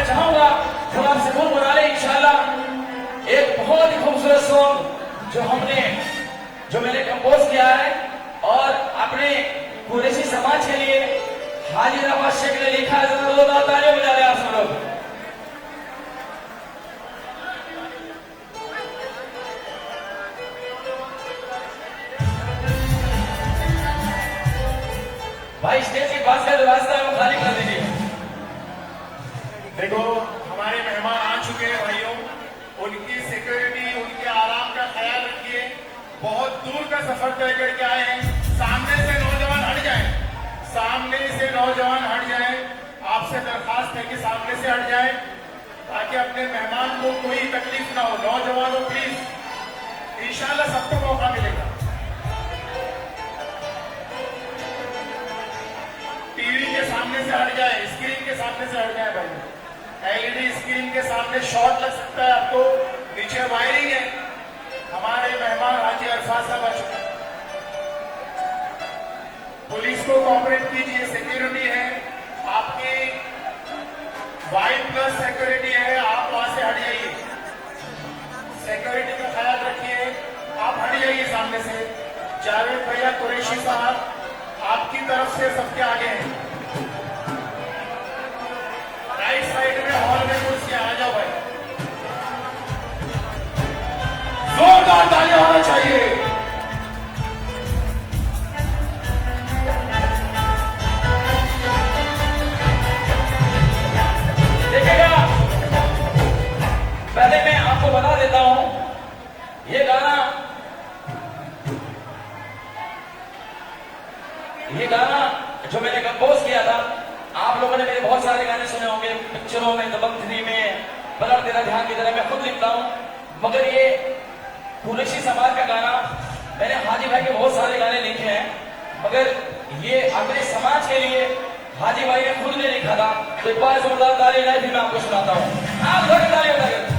मैं चाहूंगा हम आपसे गुनगुना ले इंशाल्लाह एक बहुत ही खूबसूरत सॉन्ग जो मैंने कंपोज किया है और अपने कुरैशी समाज के लिए हाजी नवाज शेख ने लिखा है। जरा तालियां बजा रहे आप सब लोग। भाई स्टेज के पास का जो रास्ता है वो खाली कर दीजिए। देखो हमारे मेहमान आ चुके हैं भाइयों, उनकी सिक्योरिटी उनके आराम का ख्याल रखिए। बहुत दूर का सफर तय करके आए हैं। सामने से नौजवान हट जाएं, सामने से नौजवान हट जाएं। आपसे दरखास्त है कि सामने से हट जाएं ताकि अपने मेहमान को कोई तकलीफ ना हो। नौजवानों प्लीज, इंशाल्लाह सबको मौका मिलेगा। टीवी के सामने से हट जाए, स्क्रीन के सामने से हट जाए भाई। एलईडी स्क्रीन के सामने शॉट लग सकता है आपको, नीचे वायरिंग है। हमारे मेहमान हाजी अरफात साहब आ चुके हैं। पुलिस को कोऑपरेट कीजिए, सिक्योरिटी है आपकी, वाइट प्लस सिक्योरिटी है, आप वहां से हट जाइए। सिक्योरिटी का ख्याल रखिए, आप हट जाइए सामने से। जावेद भैया, कुरैशी साहब आपकी तरफ से सबके आगे हैं। राइट साइड में हॉल में कुर्सी, आ जाओ भाई। जोरदार तालियां होना चाहिए। देखिएगा, पहले मैं आपको बता देता हूं, ये गाना जो मैंने कंपोज किया था, आप लोगों ने मेरे बहुत सारे गाने सुने होंगे, पिक्चरों में, दबंग 3 में, पलट तेरा ध्यान की तरह मैं खुद लिखता हूं। मगर ये कुरैशी समाज का गाना, मैंने हाजी भाई के बहुत सारे गाने लिखे हैं, मगर ये अपने समाज के लिए हाजी भाई ने खुद ने लिखा था। तो एक बार जोरदार ताली नहीं, मैं आपको सुनाता हूँ। आप लोग ताली बजाइए।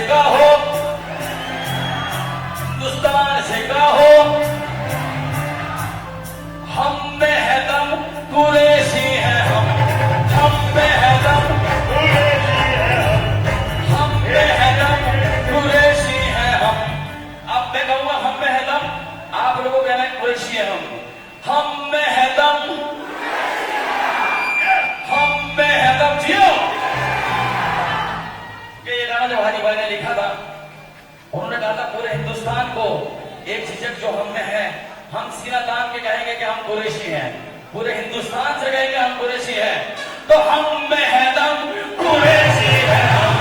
कहो, हिंदुस्तान से कहो, हम में है दम, कुरैशी है हम में है दम, हम में है दम, कुरैशी है हम। अब मैं कहूंगा हम में है दम, आप लोगों को कहना है कुरैशी है हम में है दम, हम में है दम, जियो। ये गाना जो हरी भाई ने लिखा था, उन्होंने कहा था पूरे हिंदुस्तान को एक झिझक जो हम में है, हम सीना तान के कहेंगे कि हम कुरैशी हैं, पूरे हिंदुस्तान से कहेंगे हम कुरैशी हैं, तो हम में है दम, कुरैशी है हम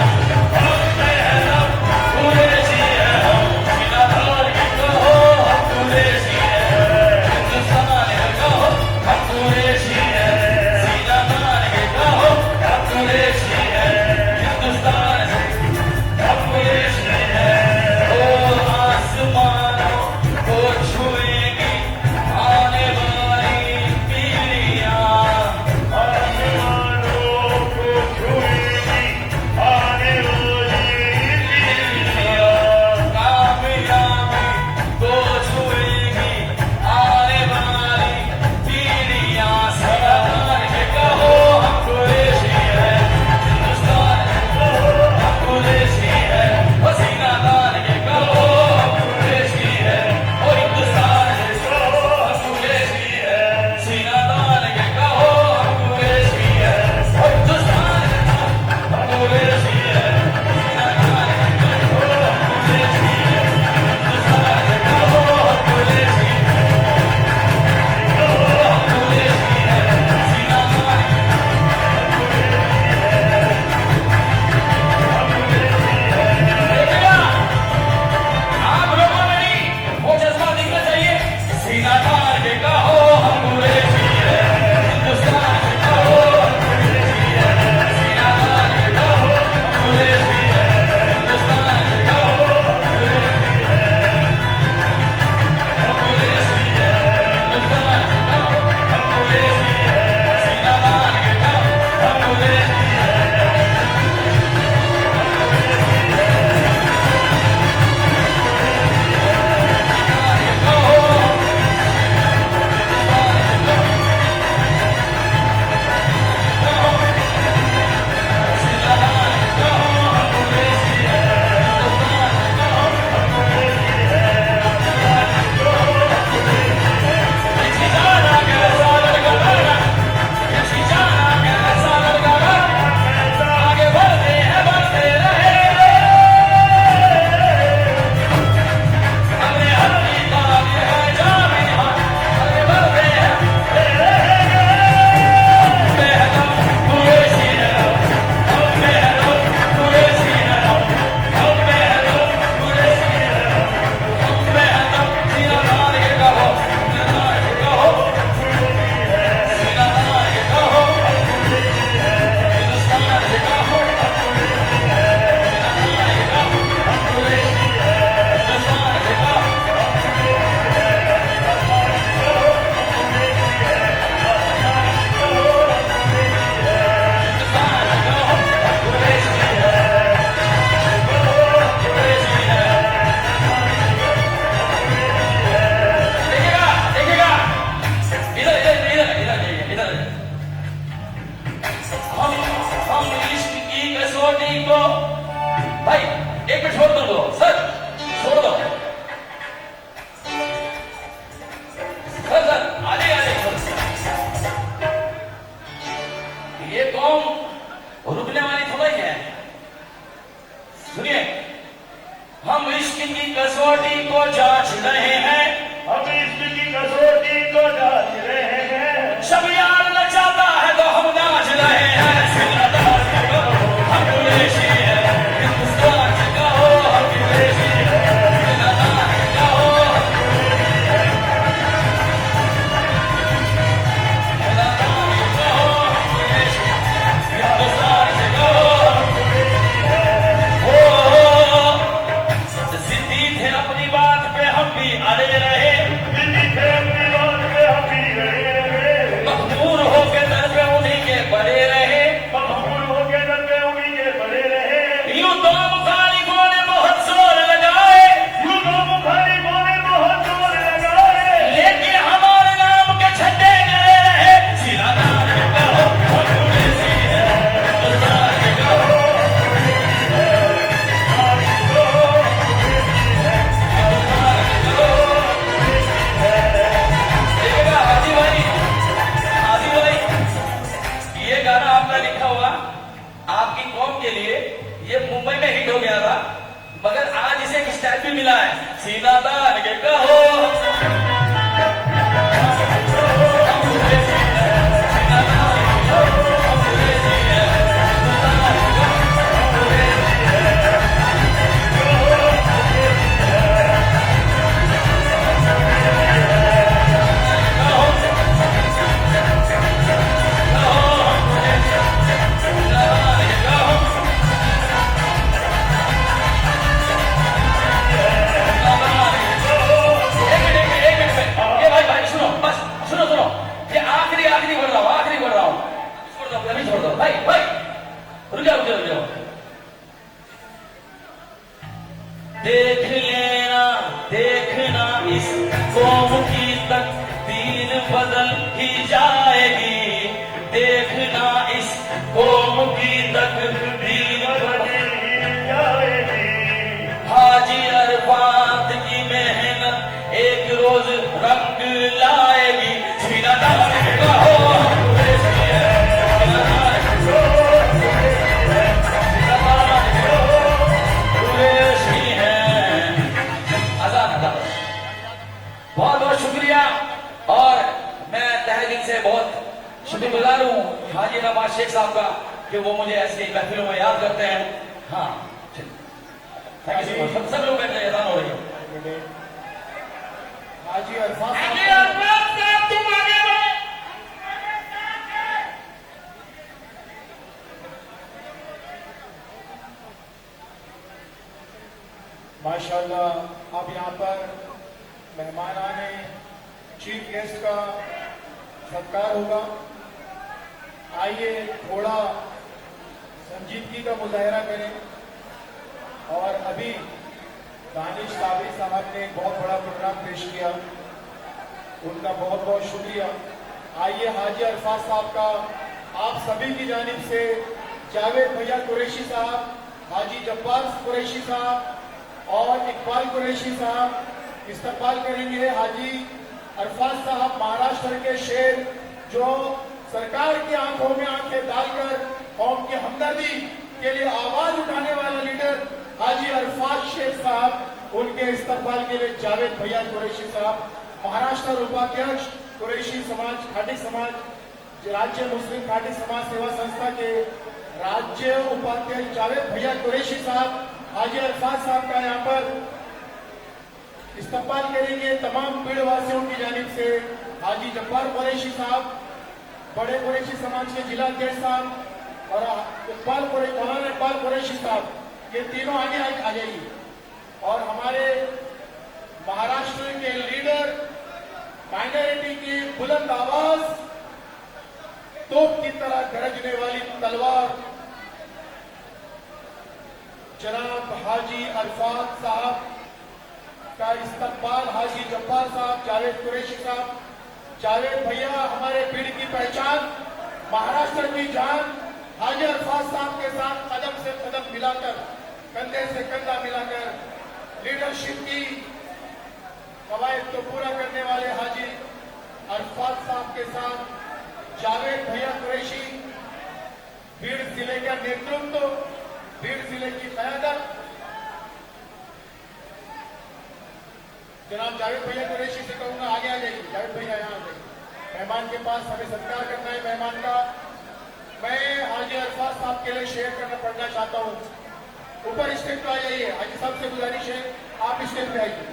में है दम, कुरैशी है हम। सीना तान के कहो हम कुरैशी हैं, हिंदुस्तान के कहो हम कुरैशी हैं, सीना तान के कहो हम कुरैशी हैं, हिंदुस्तान से हम कुरैशी हैं। ओ आसमानों को छुएगी आने वाली पीढ़ियां, आसमानों को छू बदल ही जाएगी, देखना इस कौम की तकदीर बदल ही जाएगी। हाजी अरफात की मेहनत एक रोज रंग लाएगी। सीना तान कहो कुरैशी है, सीना तान कुरैशी है। आजाद आजाद। बहुत बहुत शुक्रिया, और मैं तहे दिल से बहुत शुक्रगुजार हूँ हाजी नवाज शेख साहब का कि वो मुझे ऐसी महफिलों में याद करते हैं। हाँ, थैंक यू सो मच। सब लोग बैठ जाइए, अजान हो रही है। हाजी अरफात साहब तुम आगे बढ़ो। माशाल्लाह अब यहाँ पर मेहमान आने चीफ गेस्ट का सत्कार होगा। आइए थोड़ा संजीदगी का मुजाहरा करें। और अभी दानिश साबिर साहब ने एक बहुत बड़ा प्रोग्राम पेश किया, उनका बहुत बहुत शुक्रिया। आइए हाजी अरफात साहब का आप सभी की जानिब से जावेद भैया कुरैशी साहब, हाजी जब्बार कुरैशी साहब और इकबाल कुरैशी साहब इस्तकबाल करेंगे। हाजी अरफात साहब महाराष्ट्र के शेर, जो सरकार की आंखों में आंखें डालकर कौम की हमदर्दी के लिए आवाज उठाने वाला लीडर हाजी अरफात शेख साहब, उनके इस्तकबाल के लिए जावेद भैया कुरैशी साहब, महाराष्ट्र उपाध्यक्ष कुरैशी समाज खाटी समाज, राज्य मुस्लिम खाटी समाज सेवा संस्था के राज्य उपाध्यक्ष जावेद भैया कुरैशी साहब, हाजी अरफात साहब का यहाँ पर इस्तकबाल करेंगे। तमाम भीड़ वासियों की जानिब से हाजी जब्बार कुरैशी साहब, बड़े कुरैशी समाज के जिला अध्यक्ष साहब और मौलाना इकबाल कुरैशी साहब, ये तीनों आगे आ जाइए। और हमारे महाराष्ट्र के लीडर, माइनॉरिटी की बुलंद आवाज, तोप की तरह गरजने वाली तलवार, जनाब हाजी अरफात साहब का इस्तकबाल। हाजी जब्बार साहब, जावेद कुरैशी साहब, जावेद भैया हमारे भीड़ की पहचान, महाराष्ट्र की जान, हाजी अरफात साहब के साथ कदम से कदम मिलाकर, कंधे से कंधा मिलाकर लीडरशिप की कवायद को पूरा करने वाले हाजी अरफात साहब के साथ जावेद भैया कुरैशी, भीड़ जिले का नेतृत्व, भीड़ जिले की क़यादत, जनाब जावेद भैया कुरैशी से कहूंगा आगे आ जाइए। जावेद भैया यहाँ आ जाइए, मेहमान के पास हमें सत्कार करना है मेहमान का। मैं हाजी अरफात साहब के लिए शेयर करना पढ़ना चाहता हूँ। ऊपर स्टेज पे आ जाइए, हाजी साहब से गुजारिश है आप स्टेज पे आइए।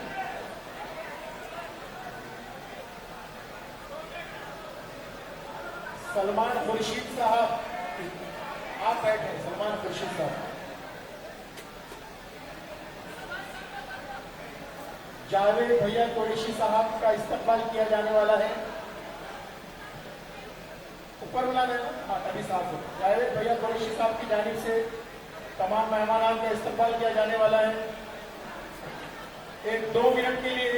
सलमान खुर्शीद साहब आप बैठे, सलमान खुर्शीद साहब। जावेद भैया कुरैशी साहब का इस्तकबाल किया जाने वाला है। ऊपर बुला देना, हाँ तभी साफ हो। जावेद भैया कुरैशी साहब की जानिब से तमाम मेहमानों का इस्तकबाल किया जाने वाला है। एक 2 मिनट के लिए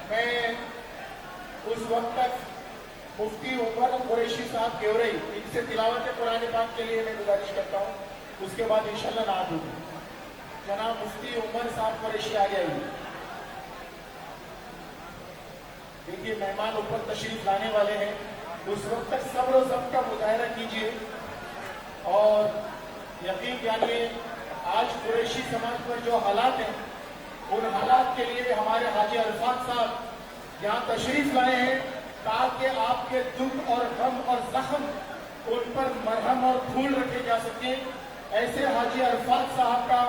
मैं उस वक्त तक मुफ्ती उमर कुरैशी साहब केवरई, इनसे तिलावत कुरान पाक के लिए मैं गुजारिश करता हूँ, उसके बाद इंशाल्लाह ना दूंगी। जनाब मुफ्ती उमर साहब कुरैशी आ गए। देखिए मेहमान ऊपर तशरीफ लाने वाले हैं, उस वक्त तक सब्र और ज़ब्र का मुजाहरा कीजिए। और यकीन जानिए आज कुरैशी समाज पर जो हालात हैं, उन हालात के लिए हमारे हाजी अरफात साहब यहाँ तशरीफ लाए हैं ताकि आपके दुख और गम और जख्म उन पर मरहम और फूल रखे जा सके। ऐसे हाजी अरफात साहब का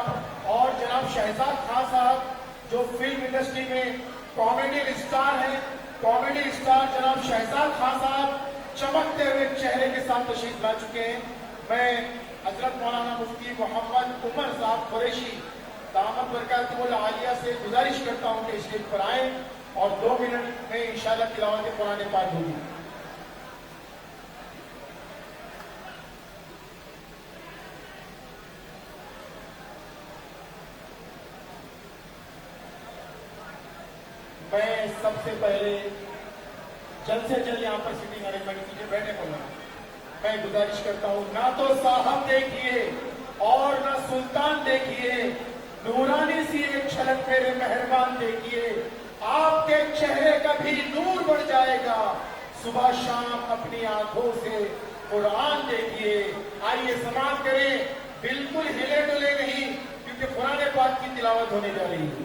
और जनाब शहजाद खान साहब जो फिल्म इंडस्ट्री में कॉमेडी स्टार हैं, कॉमेडी स्टार जनाब शहजाद खान साहब चमकते हुए चेहरे के साथ तशरीफ ला चुके हैं। मैं हजरत मौलाना मुफ्ती मोहम्मद उमर साहब कुरैशी दामद बरकातुहुल आलिया से गुजारिश करता हूं कि स्टेज पर आए और 2 मिनट में इंशाअल्लाह तिलावत कुरान पाक होगी। मैं सबसे पहले जल्द से जल्द यहाँ पर सीटिंग अरेंजमेंट कीजिए, बैठे बोलना। मैं गुजारिश करता हूँ, ना तो साहब देखिए और ना सुल्तान देखिए, नूरानी सी एक झलक मेरे मेहरबान देखिए, आपके चेहरे का भी नूर बढ़ जाएगा। सुबह शाम अपनी आंखों से कुरान देखिए। आइए समाप्त करें, बिल्कुल हिले डुले नहीं, क्योंकि कुरान पाक की तिलावत होने जा रही है।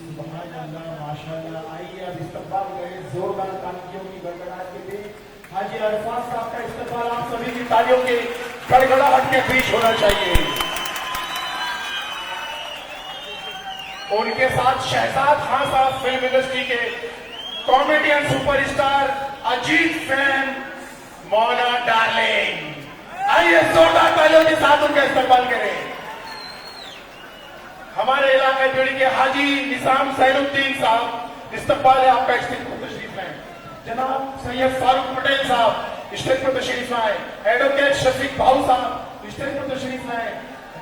सुभान अल्लाह, माशाअल्लाह। आइए अब इस्तकबाल करें जोरदार तालियों की गड़गड़ाहट के बीच। हाजी अरफात साहब का इस्तकबाल आप सभी की तालियों के गड़गड़ाहट के बीच होना चाहिए। उनके साथ शहजाद खान साहब फिल्म इंडस्ट्री के कॉमेडियन सुपरस्टार, अजीत फैन, मौला डार्लिंग। आइए जोरदार तालियों के साथ उनका इस्तकबाल करें। हमारे इलाके जुड़ी के हाजी निजाम सैनुद्दीन साहब, इस्तकबाल है आपका स्टेज पर तशरीफ लाए। जनाब सैयद फारूक पटेल साहब स्टेज पर तशरीफ लाए। एडवोकेट शफीक भाऊ साहब स्टेज पर तशरीफ लाए।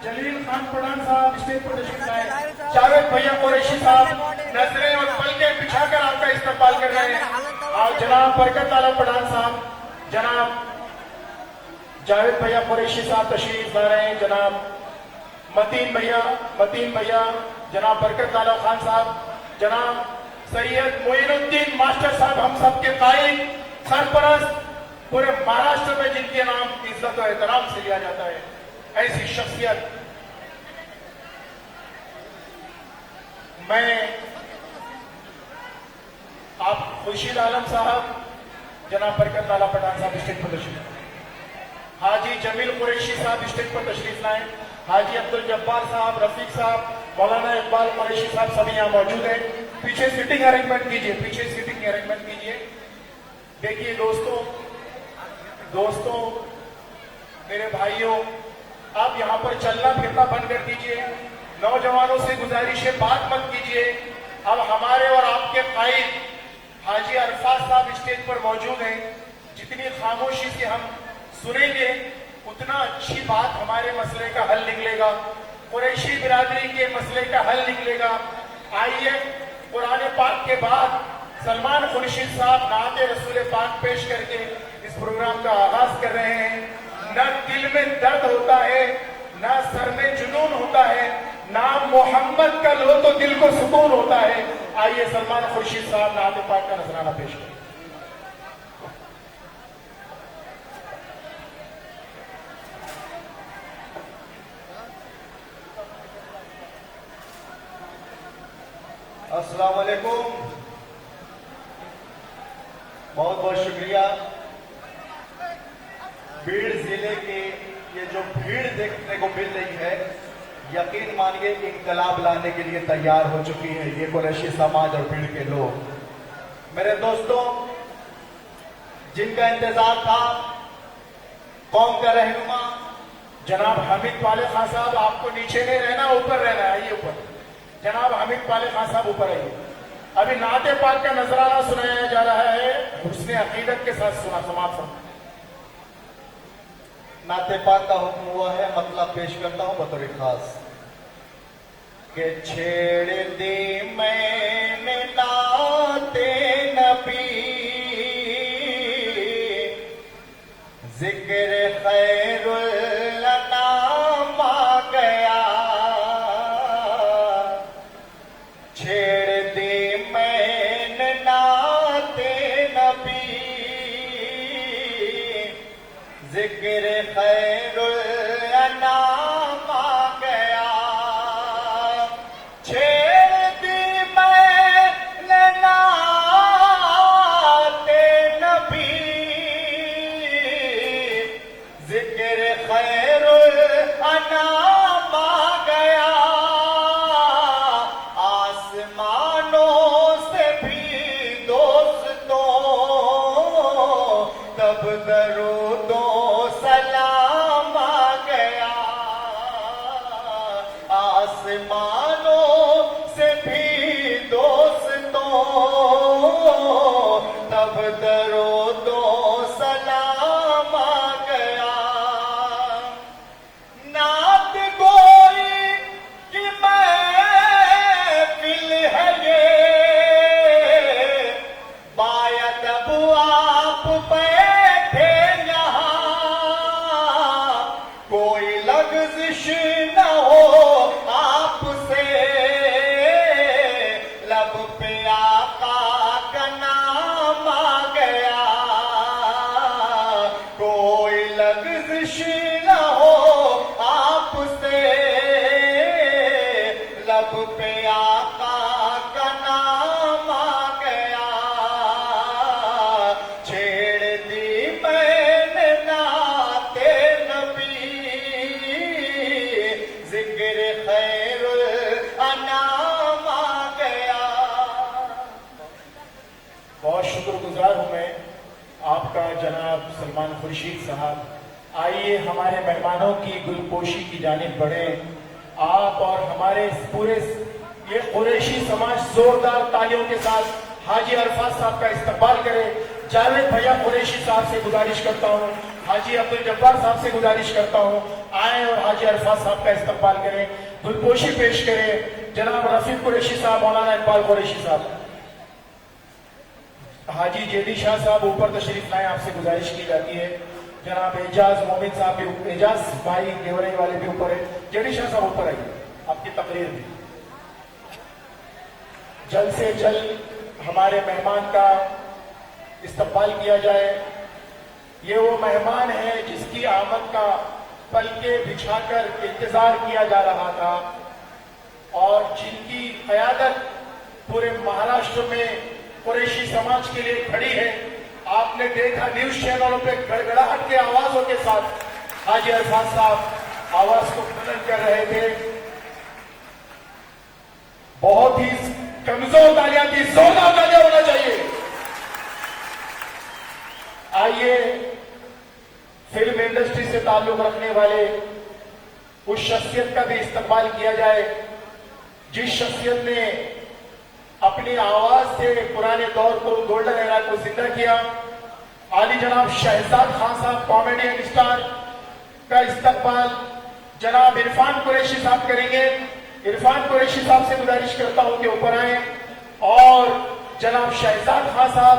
जलील खान पठान साहब स्टेज पर तशरीफ लाए। जावेद भैया कुरैशी साहब नजरें और पलके बिछाकर आपका इस्तकबाल कर रहे हैं। और जनाब बरकत आला पठान साहब, जनाब जावेद भैया कुरैशी साहब तशरीफ ला रहे हैं। जनाब मतीन भैया, जनाब बरकत आला खान साहब, जनाब सैयद मोइनुद्दीन मास्टर साहब, हम सबके कायद सरपरस्त, पूरे महाराष्ट्र में जिनके नाम इज्जत और एहतराम से लिया जाता है, ऐसी शख्सियत। मैं आप खुर्शीद आलम साहब, जनाब बरकत आला पठान साहब स्टेज पर तशरीफ, हाजी जमील कुरैशी साहब स्टेज पर तशरीफ लाए। हाजी अब्दुल जब्बार साहब, रफीक साहब, मौलाना इकबाल कुरैशी साहब सभी यहाँ मौजूद हैं। पीछे सीटिंग अरेंजमेंट कीजिए, पीछे सीटिंग अरेंजमेंट कीजिए। देखिए दोस्तों मेरे भाइयों, आप यहाँ पर चलना फिरना बंद कर दीजिए। नौजवानों से गुजारिश है, बात मत कीजिए। अब हमारे और आपके कायद हाजी अरफात साहब स्टेज पर मौजूद हैं। जितनी खामोशी से हम सुनेंगे उतना अच्छी बात हमारे मसले का हल निकलेगा, कुरैशी बिरादरी के मसले का हल निकलेगा। आइए कुरान पाक के बाद सलमान खुर्शीद साहब नाते रसूल पाक पेश करके इस प्रोग्राम का आगाज कर रहे हैं। न दिल में दर्द होता है, न सर में जुनून होता है, नाम मोहम्मद का लो तो दिल को सुकून होता है। आइए सलमान खुर्शीद साहब नाते पाक का नजराना पेश करें। अस्सलाम वालेकुम। बहुत बहुत शुक्रिया। बीड़ जिले की ये जो भीड़ देखने को मिल रही है, यकीन मानिए इनकलाब लाने के लिए तैयार हो चुकी है ये कुरैशी समाज और भीड़ के लोग। मेरे दोस्तों, जिनका इंतजार था, कौम का रहनुमा जनाब हामिद पाले खान साहब, आपको नीचे नहीं रहना, ऊपर रहना है। आइए ऊपर। जनाब हामिद पाले खान साहब ऊपर आइए। अभी नाते पाक का नजराना सुनाया जा रहा है, उसने अकीदत के साथ सुना। समाप्त। नाते पाक का हुक्म हुआ है, मतलब पेश करता हूं बतौर खास के छेड़ दी मैंने नाते नबी, जिक्र खैरुल अनाम आ गया। छेड़ दी मैंने नाते नबी, जिक्र खैरुल अनाम आ गया। छेड़ दी मैंने नाते नबी, जिक्र खैरुल अनाम आ गया। आसमानों से भी दोस्तों तब दरूदो सलाम आ गया। आसमानों से भी दोस्तों तब दरूदो सलाम आ गया। नात गोई की महफिल है ये, बायत अब आप बैठे यहाँ, कोई लग़्ज़िश न हो आपसे, लब पे आका का नाम आ गया। कोई लग़्ज़िश न हो आपसे, लब पे आका का नाम आ गया। छेड़ दी मैंने नाते नबी, जिक्र खैरुल अनाम आ गया। बहुत शुक्रगुजार हूं मैं आपका जनाब सलमान खुर्शीद साहब। आइए हमारे मेहमानों की गुलपोशी की जानिब बढ़े। आप और हमारे पूरे ये कुरैशी समाज जोरदार तालियों के साथ हाजी अरफात साहब का इस्तकबाल करें। जावेद भैया कुरैशी साहब से गुजारिश करता हूं, हाजी अब्दुल जब्बार साहब से गुजारिश करता हूं, आए और हाजी अरफात साहब का इस्तकबाल करें, गुलपोशी पेश करें। जनाब रफीक कुरैशी साहब, मौलाना इकबाल कुरैशी साहब, हाजी जेदी शाह साहब ऊपर तशरीफ लाएं, आपसे गुजारिश की जाती है। जनाब एजाज मोमिन साहब भी, एजाज भाई गेवरई वाले भी ऊपर है। जेडी शाह साहब ऊपर आइए, आपकी तकरीर में जल्द से जल्द हमारे मेहमान का इस्तकबाल किया जाए। ये वो मेहमान है जिसकी आमद का पलके बिछाकर इंतजार किया जा रहा था और जिनकी क़यादत पूरे महाराष्ट्र में कुरैशी समाज के लिए खड़ी है। आपने देखा न्यूज चैनलों पे गड़गड़ाहट के आवाजों के साथ हाजी अरफात साहब आवाज को बुलंद कर रहे थे। बहुत ही कमजोर तालियां थी, जोरदार तालियां होना चाहिए। आइए फिल्म इंडस्ट्री से ताल्लुक रखने वाले उस शख्सियत का भी इस्तकबाल किया जाए जिस शख्सियत ने अपनी आवाज से पुराने दौर को, गोल्डन एरा को जिंदा किया। आली जनाब शहजाद खान साहब कॉमेडियन स्टार का इस्तकबाल जनाब इरफान कुरैशी साहब करेंगे। इरफान कुरैशी साहब से गुजारिश करता हूं कि ऊपर आए। और जनाब शहजाद खान साहब,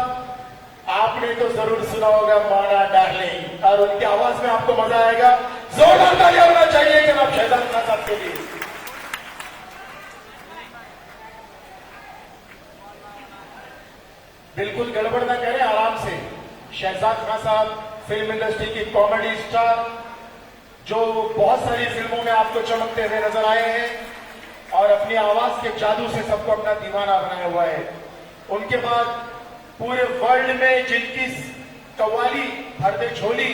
आपने तो जरूर सुना होगा माना डार्लिंग, और उनकी आवाज में आपको मजा आएगा। जोरदार तालियां होना चाहिए जनाब शहजाद खान साहब के लिए। बिल्कुल गड़बड़ ना करें, आराम से। शहजाद खान साहब फिल्म इंडस्ट्री की कॉमेडी स्टार जो बहुत सारी फिल्मों में आपको चमकते हुए नजर आए हैं। और अपनी आवाज के जादू से सबको अपना दीवाना बनाया हुआ है। उनके बाद पूरे वर्ल्ड में जिनकी कव्वाली फर्दे झोली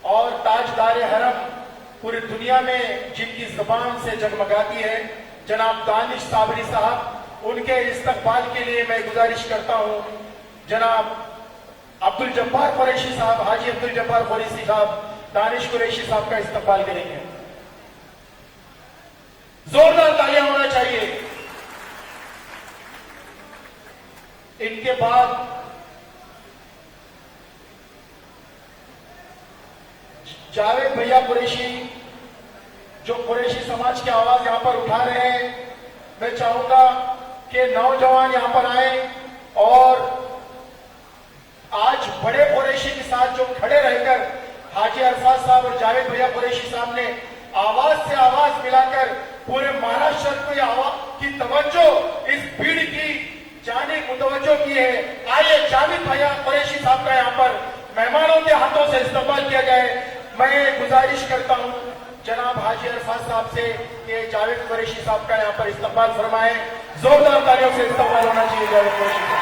और ताजदारे हरम पूरी दुनिया में जिनकी जुबान से जगमगाती है, जनाब दानिश साबरी साहब, उनके इस्तकबाल के लिए मैं गुजारिश करता हूं जनाब अब्दुल जब्बार कुरैशी साहब, हाजी अब्दुल जब्बार कुरैशी साहब दानिश कुरैशी साहब का इस्तकबाल करेंगे। जोरदार तालियां होना चाहिए। इनके बाद जावेद भैया कुरैशी, जो कुरैशी समाज की आवाज यहां पर उठा रहे हैं, मैं चाहूंगा कि नौजवान यहां पर आए और आज बड़े कुरैशी के साथ जो खड़े रहकर हाजी अरफात साहब और जावेद भैया कुरैशी साहब ने आवाज से आवाज मिलाकर पूरे महाराष्ट्र की तवज्जो इस भीड़ की जानिब मुतवज्जो की है। आइए जावेद भैया कुरैशी साहब का यहाँ पर मेहमानों के हाथों से इस्तेमाल किया जाए। मैं गुजारिश करता हूं जनाब हाजी अरफात साहब से कि जावेद कुरैशी साहब का यहाँ पर इस्तेमाल फरमाएं। जोरदार तालियों से इस्तेमाल होना चाहिए जावेद कुरैशी का।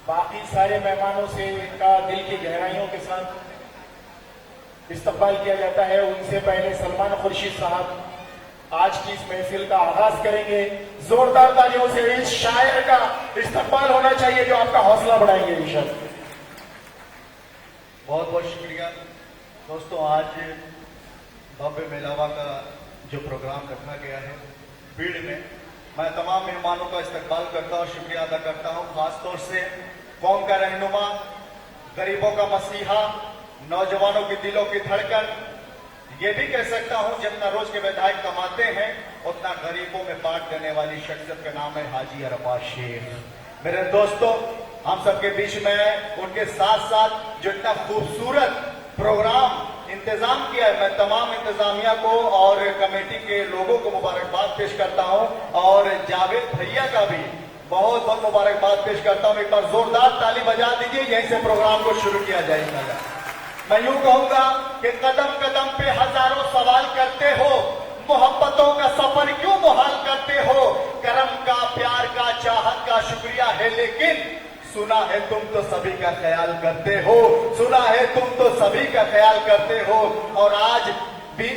बाकी सारे मेहमानों से इनका दिल की गहराइयों के साथ इस्तकबाल किया जाता है। उनसे पहले सलमान खुर्शीद साहब आज की इस महफिल का आगाज करेंगे। जोरदार तालियों से इस शायर का इस्तकबाल होना चाहिए जो आपका हौसला बढ़ाएंगे इंशाअल्लाह। बहुत बहुत शुक्रिया दोस्तों। आज भव्य मेलावा का जो प्रोग्राम रखा गया है भीड़ में, मैं तमाम मेहमानों का इस्तकबाल करता हूँ, शुक्रिया अदा करता हूँ। खासतौर से कौम का रहनुमा, गरीबों का मसीहा, नौजवानों के दिलों की धड़कन, ये भी कह सकता हूं जितना रोज के विधायक कमाते हैं उतना गरीबों में बांट देने वाली शख्सियत का नाम है हाजी अरफात शेख। मेरे दोस्तों, हम सबके बीच में उनके साथ साथ जो इतना खूबसूरत प्रोग्राम इंतजाम किया है, मैं तमाम इंतजामिया को और कमेटी के लोगों को मुबारकबाद पेश करता हूं और जावेद भैया का भी बहुत बहुत मुबारकबाद पेश करता हूं। एक बार जोरदार ताली बजा दीजिए, यहीं से प्रोग्राम को शुरू किया जाएगा। मैं यूं कहूंगा कि कदम कदम पे हजारों सवाल करते हो, मोहब्बतों का सफर क्यों मुहाल करते हो, करम का, प्यार का, चाहत का शुक्रिया है, लेकिन सुना है तुम तो सभी का ख्याल करते हो, सुना है तुम तो सभी का ख्याल करते हो। और आज भी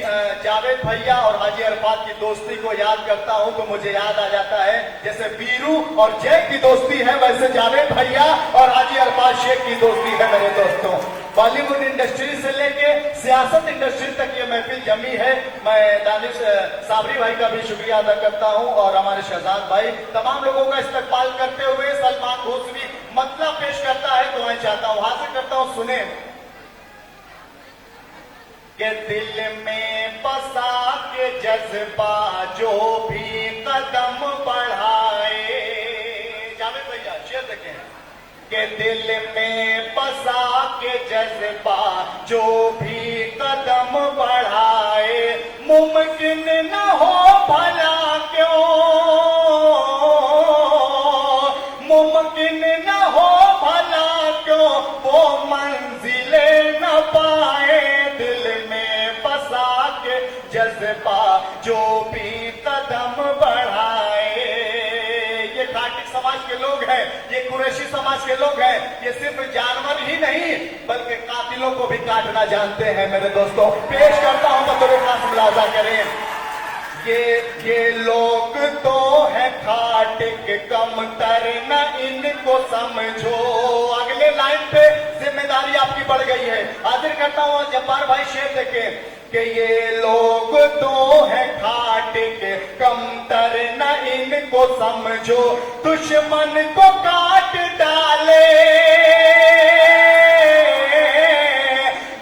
जावेद भैया और हाजी अरफात की दोस्ती को याद करता हूं तो मुझे याद आ जाता है जैसे बीरू और जय की दोस्ती है, वैसे जावेद भैया और हाजी अरफात शेख की दोस्ती है। मेरे दोस्तों, बॉलीवुड इंडस्ट्री से लेके सियासत इंडस्ट्री तक ये महफिल जमी है। मैं दानिश साबरी भाई का भी शुक्रिया अदा करता हूं और हमारे शहजाद भाई, तमाम लोगों का इस्तकबाल करते हुए सलमान घोसवी मतलब पेश करता है तो मैं चाहता हूं, हाजिर करता हूं, सुने के दिल में बसा के जज्बा जो भी कदम बढ़ाए। जावेद भैया शेर देखें के दिल में बसा के जज्बा जो भी कदम बढ़ाए, मुमकिन न हो भला क्यों, मुमकिन न हो भला क्यों वो मंजिले न पाए, दिल में बसा के जज्बा जो भी कदम बढ़ाए। ये कार्टिक समाज के लोग हैं, ये कुरैशी समाज के लोग हैं, ये सिर्फ जानवर ही नहीं बल्कि कातिलों को भी काटना जानते हैं। मेरे दोस्तों, पेश करता हूं बतौर खास मुलाजा करें, ये लोग तो है खाटिक कमतर न इनको समझो। अगले लाइन पे जिम्मेदारी आपकी बढ़ गई है, हाजिर करता हूं जब्बार भाई शेर देखे कि ये लोग तो है खाटिक कमतर न इनको समझो, दुश्मन को काट डाले,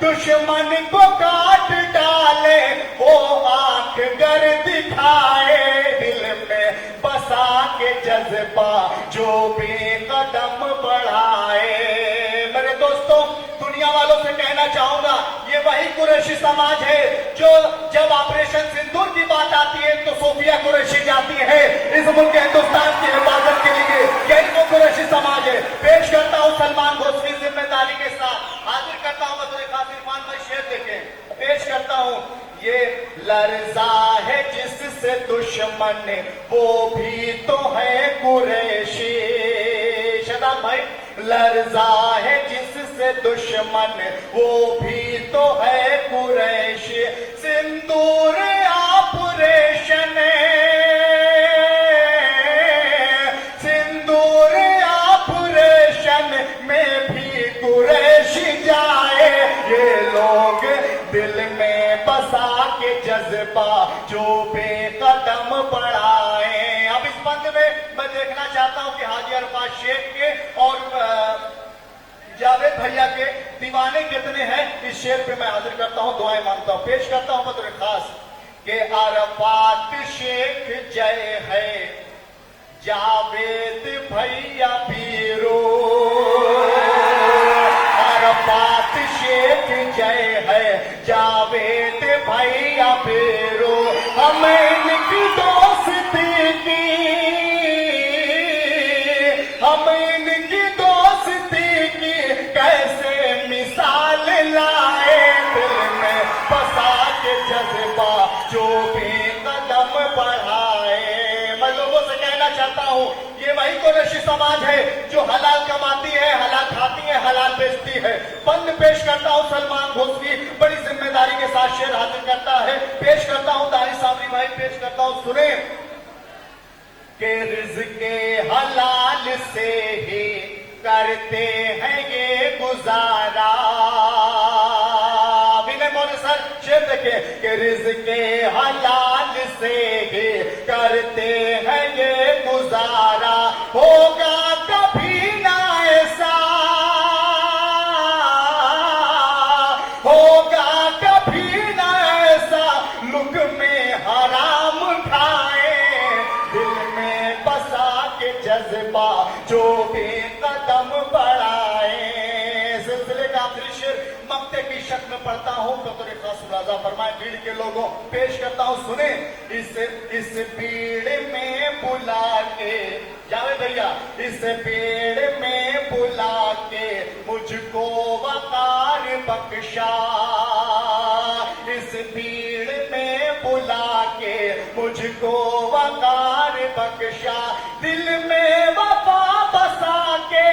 दुश्मन को काट डाले वो आंख गर दिखाए, दिल में बसा के जज्बा जो बेकदम बढ़ाए। मेरे दोस्तों, दुनिया वालों से कहना चाहूंगा, ये वही कुरैशी समाज है जो जब ऑपरेशन सिंदूर की बात आती है तो सोफिया कुरैशी जाती है इस मुल्क हिंदुस्तान की हिफाजत के लिए। यही वो कुरैशी समाज है। पेश करता हूं सलमान घोसवी जिम्मेदारी के साथ, हाजिर करता हूं बतौर खास इरफान भाई, शेर देखें, पेश करता हूं। ये लर्जा है जिससे दुश्मन वो भी तो है कुरैशी। शदाब भाई, लर्जा है जिससे दुश्मन वो भी तो है कुरैशी। सिंदूर ऑपरेशन, सिंदूर ऑपरेशन में भी कुरैशी जाए। ये लोग दिल में बसा के जज्बा जो बेकदम बढ़ाए। अब इस बंद में मैं देखना चाहता हूं कि हाजी अरफात शेख के और जावेद भैया के दीवाने कितने हैं। इस शेर पे मैं हाजिर करता हूं, दुआएं मांगता हूं, पेश करता हूं बतौर खास के अरफात शेख जय है, जावेद भैया पीरो। अरफात शेख जय है, जावेद भैया पीरो। हमें इनकी दोस्ती की, हम इनकी दोस्ती की कैसे मिसाल लाए। दिल में बसा के जज्बा जो भी कदम बढ़ाए। मैं लोगों से कहना चाहता हूं, ये वही कुरैशी समाज है जो हलाल कमाती है, हलाल खाती है, हलाल बेचती है। बंद पेश करता हूं सलमान घोसवी बड़ी जिम्मेदारी के साथ शेर हाजिर करता है। पेश करता हूं दानिश साबरी भाई, पेश करता हूं, सुने के रिज़्क़े हलाल से ही करते हैं ये गुजारा। विनय मौर्य सर शेर देखे कि रिज़्क़े हलाल से ही करते हैं ये गुजारा। होगा कभी ना ऐसा, होगा कभी ना ऐसा लुक में हराम खाए। दिल में बसा के जज्बा जो भी कदम बढ़ाए। सिलसिले का आखिरी शेर मक्ते की शक्ल में पढ़ता हूं बतौर खास मुलाजा फरमाए भीड़ के लोगों, पेश करता हूं, सुने। इस भीड़ में बुला के, जावेद भैया, इस भीड़ में बुला के मुझको वकार बख्शा। इस भीड़ में बुला के मुझको वकार बख्शा। दिल में वफा बसा के,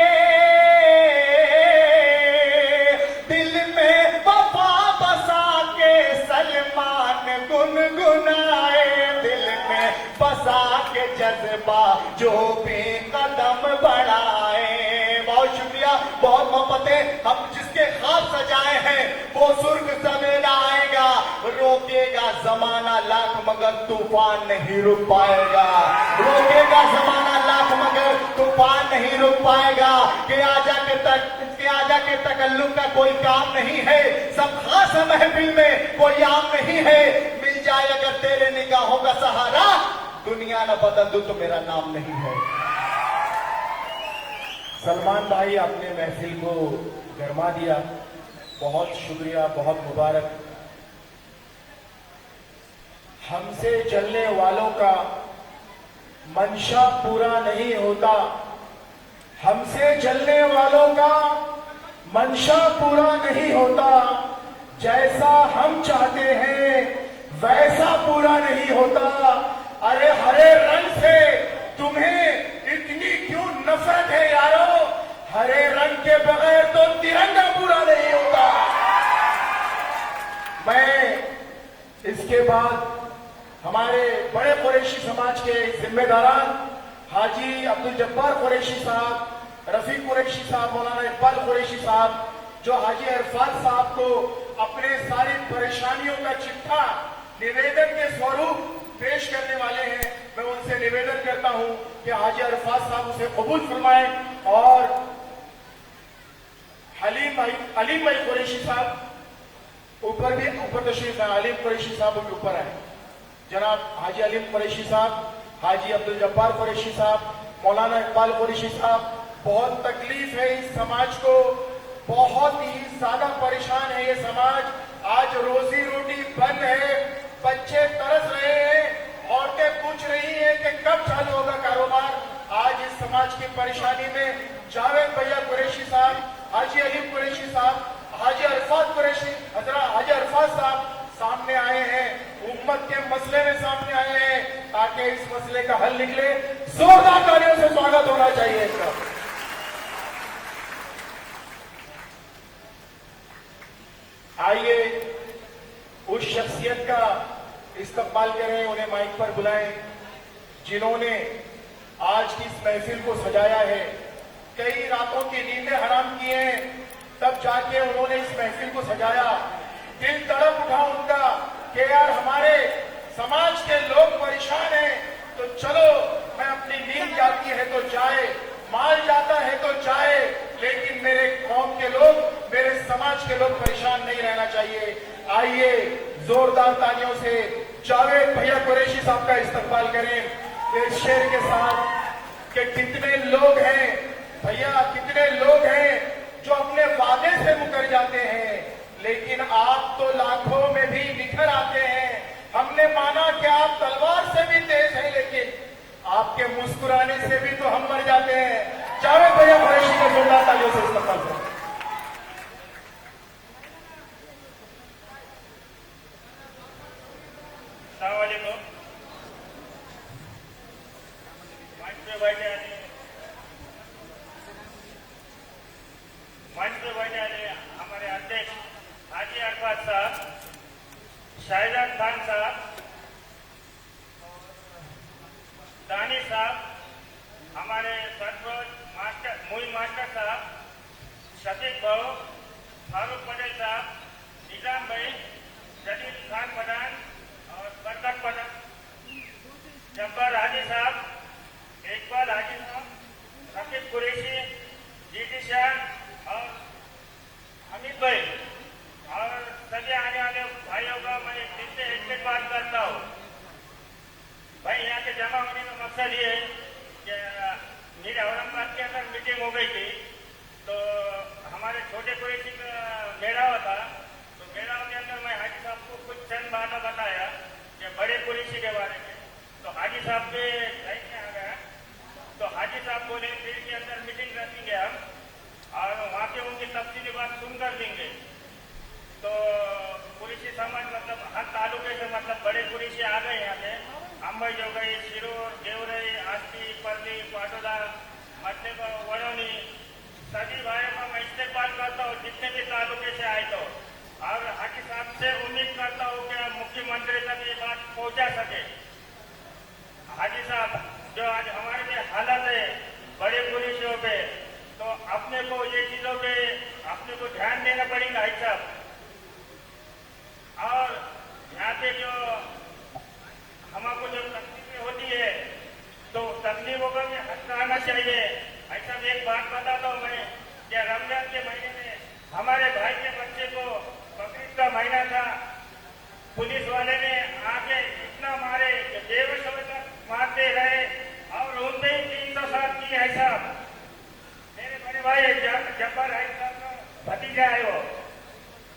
दिल में वफा बसा के सलमान गुनगुनाए। दिल में बसा के जज्बा जो भी कदम बढ़ाए। बहुत शुक्रिया, बहुत मोहब्बतें। हम जिसके ख्वाब सजाए हैं वो सुर्ख सवेरा आएगा। रोकेगा जमाना लाख मगर तूफान नहीं रुक पाएगा। रोकेगा जमाना लाख मगर तूफान नहीं रुक पाएगा। कि आजा के तकल्लुफ का कोई काम नहीं है। सब खास है महफिल में, कोई आम नहीं है। मिल जाए अगर तेरे निगाहों का सहारा, दुनिया न बदल दूं तो मेरा नाम नहीं है। सलमान भाई, आपने महफिल को गरमा दिया, बहुत शुक्रिया, बहुत मुबारक। हमसे चलने वालों का मंशा पूरा नहीं होता, हमसे चलने वालों का मंशा पूरा नहीं होता। जैसा हम चाहते हैं वैसा पूरा नहीं होता। अरे हरे रंग से तुम्हें इतनी क्यों नफरत है यारो? हरे रंग के बगैर तो तिरंगा पूरा नहीं होता। मैं इसके बाद हमारे बड़े कुरैशी समाज के जिम्मेदारान हाजी अब्दुल जब्बार कुरैशी साहब, रफीक कुरैशी साहब, मौलाना इकबाल कुरैशी साहब, जो हाजी अरफात साहब को अपने सारी परेशानियों का चिट्ठा निवेदन के स्वरूप पेश करने वाले हैं, मैं उनसे निवेदन करता हूं कि हाजी अरफात साहब उसे कबूल फरमाएं। और अलीम भाई कुरैशी साहब ऊपर तशरीफ है, अलीम कुरैशी साहब भी ऊपर आए। जनाब हाजी अलीम कुरैशी साहब, हाजी अब्दुल जब्बार कुरैशी साहब, मौलाना इकबाल कुरैशी साहब, बहुत तकलीफ है इस समाज को, बहुत ही ज्यादा परेशान है ये समाज। आज रोजी रोटी बंद है, बच्चे तरस रहे हैं, औरतें पूछ रही हैं कि कब चालू होगा कारोबार। आज इस समाज की परेशानी में जावेद भैया कुरैशी साहब, हाजी अलीम कुरैशी साहब, हाजी अरफात कुरैशी, हाजी अरफात साहब सामने आए हैं, उम्मत के मसले में सामने आए हैं ताकि इस मसले का हल निकले। जोरदार तालियों से स्वागत होना चाहिए इसका। आइए उस शख्सियत का इस्तकबाल करें, उन्हें माइक पर बुलाएं जिन्होंने आज की इस महफिल को सजाया है। कई रातों की नींदें हराम की हैं, तब जाके उन्होंने इस महफिल को सजाया। दिल तड़प उठा उनका कि यार हमारे समाज के लोग परेशान हैं, तो चलो मैं अपनी नींद जाती है तो जाए, माल जाता है तो जाए, लेकिन मेरे कौम के लोग, मेरे समाज के लोग परेशान नहीं रहना चाहिए। आइए जोरदार तालियों से जावेद भैया कुरैशी साहब का इस्तकबाल करें इस शेर के साथ कि कितने लोग हैं भैया, कितने लोग हैं जो अपने वादे से मुकर जाते हैं, लेकिन आप तो लाखों में भी निखर आते हैं। हमने माना कि आप तलवार से भी तेज हैं, लेकिन आपके मुस्कुराने से भी तो हम मर जाते हैं। जावेद भैया कुरैशी को जोरदार तालियों से इस्तकबाल करें। अस्सलाम वालेकुम। मंच पे बैठे हमारे अध्यक्ष हाजी अरफात साहब, शाहजाद खान साहब, दानी साहब, हमारे सरपंच मास्टर मुई मास्टर साहब, शफीक भाऊ, फारूक पटेल साहब, निजाम भाई, जलील खान पठान और बरकत पठान, जब्बार हाजी साहब, इकबाल हाजी साहब, रकीब कुरैशी, जीटी शाह और हमीद भाई और सभी आने वाले भाइयों का मैं दिल से इस्तेमाल करता हूँ। भाई यहाँ के जमा होने का मकसद ये है कि मेरे औरंगाबाद के अंदर मीटिंग हो गई थी, तो हमारे छोटे कुरैशी का मेड़ावा था, तो मेड़ावा के अंदर मैं हाजी साहब को कुछ चंद बातें बताया कि बड़े कुरैशी के बारे में। तो हाजी साहब के लाइफ में आ गया, तो हाजी साहब बोले फिर के अंदर मीटिंग रखेंगे हम और वहाँ के उनकी तफसीली बात सुनकर देंगे। तो कुरैशी समाज मतलब हर तालुके से मतलब बड़े कुरैशी आ गए यहाँ पे, अंबई जो गई, शिरोर, देवरई, आस्ती, परली, पाटोदा, मध्य वड़ोनी, सभी भाइयों का मैं इस्तेमाल करता हूँ जितने भी तालुके से आए तो, और हाजी साहब से उम्मीद करता हूँ कि मुख्यमंत्री तक ये बात पहुँचा सके। हाजी साहब जो आज हमारे लिए हालत है बड़े कुरैशियों पे, तो अपने को ये चीजों पे अपने को ध्यान देना पड़ेगा हाजी साहब। और यहाँ पे जो हमको जो तकलीफें होती है तो तकलीफों का भी हटाना चाहिए। ऐसा एक बात बताता हूँ मैं कि रमजान के महीने में हमारे भाई के बच्चे को बकरीद का महीना था, पुलिस वाले ने आके इतना मारे कि बेहोश होकर मारते रहे और उनसे ही 307 की है साहब। मेरे बड़े भाई जब्बार हाजी साहब का भतीजा है वो,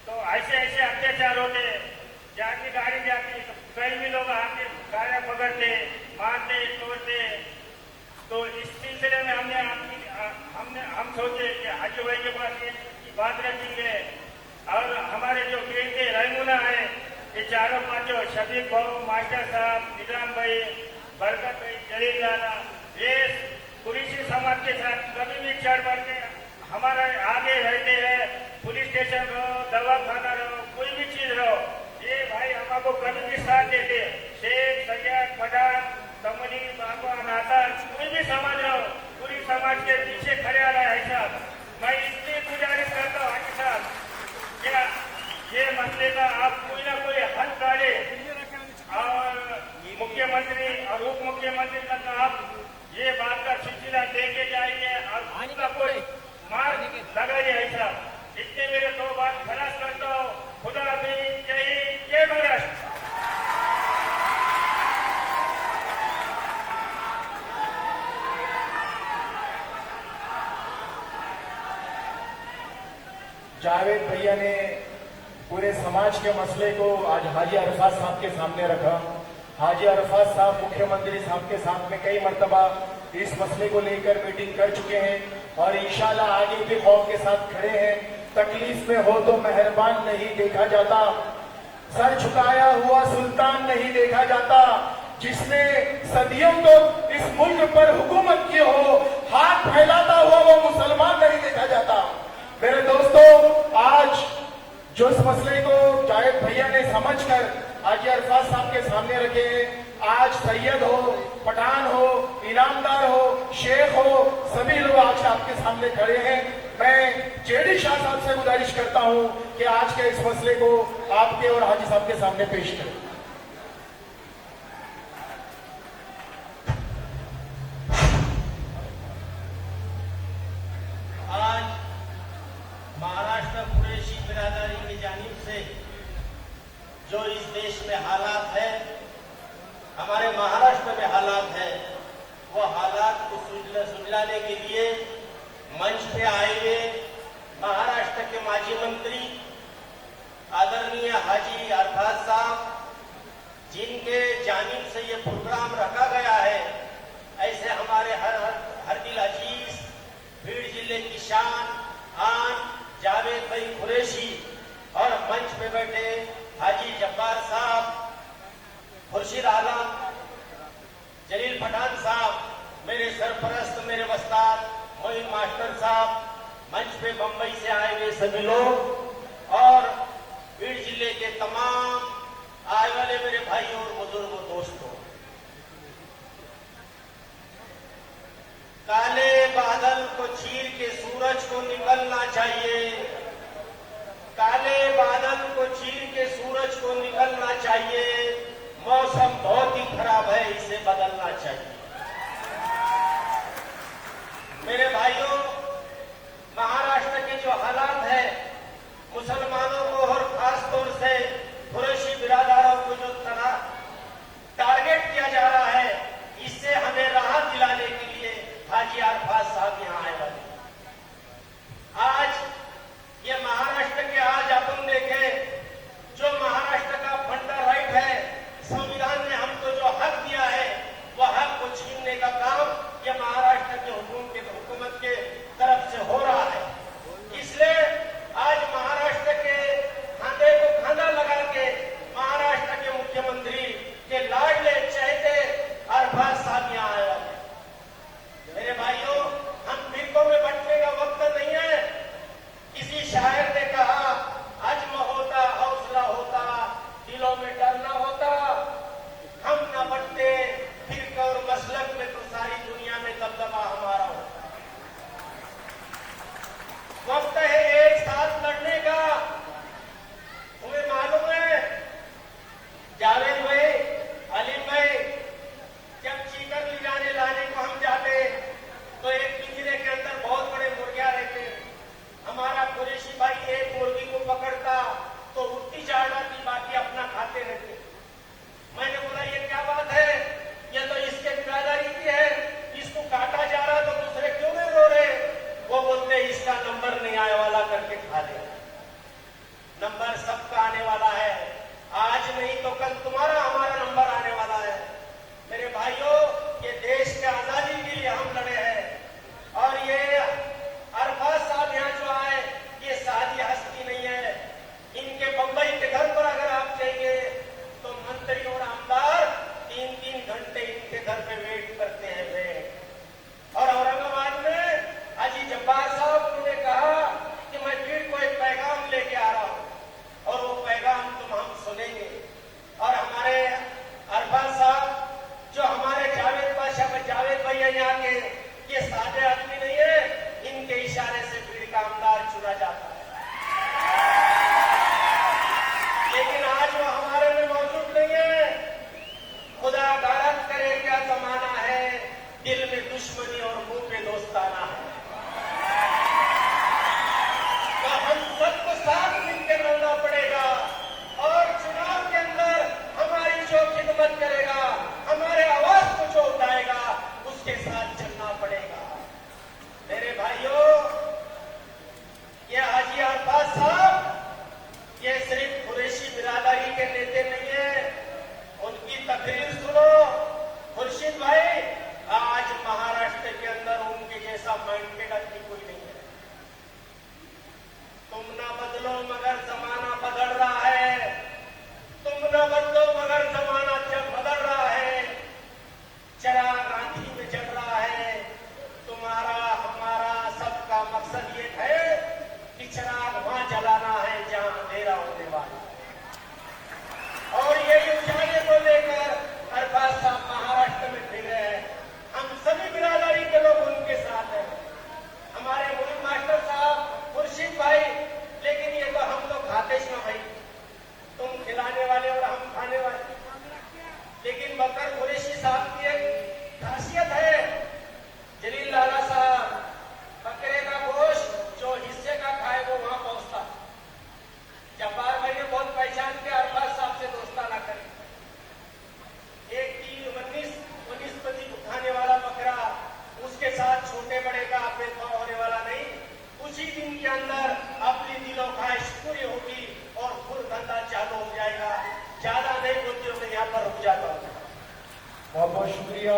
तो ऐसे ऐसे अत्याचार होते, जाती गाड़ी जाती तो कई भी लोग आके गाड़ियां पकड़ते, मारते, तोड़ते। तो इस सिलसिले में हम सोचे कि हाजी भाई के पास ये बात रखेंगे और हमारे जो ग्रेड के रहनुमा है ये चारों पांचों शफीक भाऊ, मास्टर साहब, निजाम भाई, बरकत भाई, जलील लाला, ये कुरैशी समाज के साथ कभी भी चढ़ बढ़ के हमारा आगे रहते हैं। पुलिस स्टेशन रहो, दवाखाना रहो, कोई भी चीज रहो, ये भाई हमको कभी भी साथ देते। शेख, सैयद, पठान, तमनी, बाबा, नाता, कोई भी समाज रहो, पूरी समाज के पीछे खड़े आ रहा है साहब। मैं इसलिए गुजारिश करता हूँ हाजी साहब, क्या ये मसले का आप कोई ना कोई हल काढ़े और मुख्यमंत्री और उप मुख्यमंत्री तक आप ये बात का सिलसिला देके जाइए और उसका कोई मार्ग लगाइए ऐसा। इतने मेरे दो बात खलास करता हूँ। खुदा हाफिज, जय हिंद, जय महाराष्ट्र। जावेद भैया ने पूरे समाज के मसले को आज हाजी अरफात साहब के सामने रखा। हाजी अरफात साहब मुख्यमंत्री साहब के साथ में कई मर्तबा इस मसले को लेकर मीटिंग कर चुके हैं और इंशाल्लाह आगे भी कौम के साथ खड़े हैं। तकलीफ में हो तो मेहरबान नहीं देखा जाता, सर झुकाया हुआ सुल्तान नहीं देखा जाता, जिसने सदियों को इस मुल्क पर हुकूमत की हो हाथ फैलाता हुआ वो मुसलमान नहीं देखा जाता। मेरे दोस्तों, आज जो इस मसले को जावेद भैया ने समझकर हाजी अरफात साहब के सामने रखे, आज सैयद हो, पठान हो, इनामदार हो, शेख हो, सभी लोग आज आपके सामने खड़े हैं। मैं जेडी शाह साहब से गुजारिश करता हूं कि आज के इस मसले को आपके और हाजी साहब के सामने पेश करें। आज महाराष्ट्र कुरैशी बिरादरी की जानिब से जो इस देश में हालात है, हमारे महाराष्ट्र में हालात है, वो हालात को सुलझाने के लिए मंच पे आए हुए महाराष्ट्र के माजी मंत्री आदरणीय हाजी अरफात साहब, जिनके जानिब से ये प्रोग्राम रखा गया है, ऐसे हमारे हर दिल अजीज भीड़ जिले की शान आन जावेद भाई कुरैशी और मंच पे बैठे हाजी जब्बार साहब, खुर्शीद आलम, जलील पठान साहब, मेरे सरपरस्त, मेरे वस्ताद मोइन मास्टर साहब, मंच पे बंबई से आए हुए सभी लोग और भीड़ जिले के तमाम आए वाले मेरे भाइयों और बुजुर्गों दोस्तों, काले बादल को चीर के सूरज को निकलना चाहिए, काले बादल को चीर के सूरज को निकलना चाहिए, मौसम बहुत ही खराब है, इसे बदलना चाहिए। मेरे भाइयों, महाराष्ट्र के जो हालात है, मुसलमानों को और खास तौर से कुरैशी बिरादरों को जो टारगेट किया जा रहा है, इससे हमें राहत दिलाने के लिए हाजी अरफात साहब यहां आए वाले। आज ये महाराष्ट्र के आज अपन देखें, जो महाराष्ट्र का फंडा राइट है, बहुत बहुत शुक्रिया।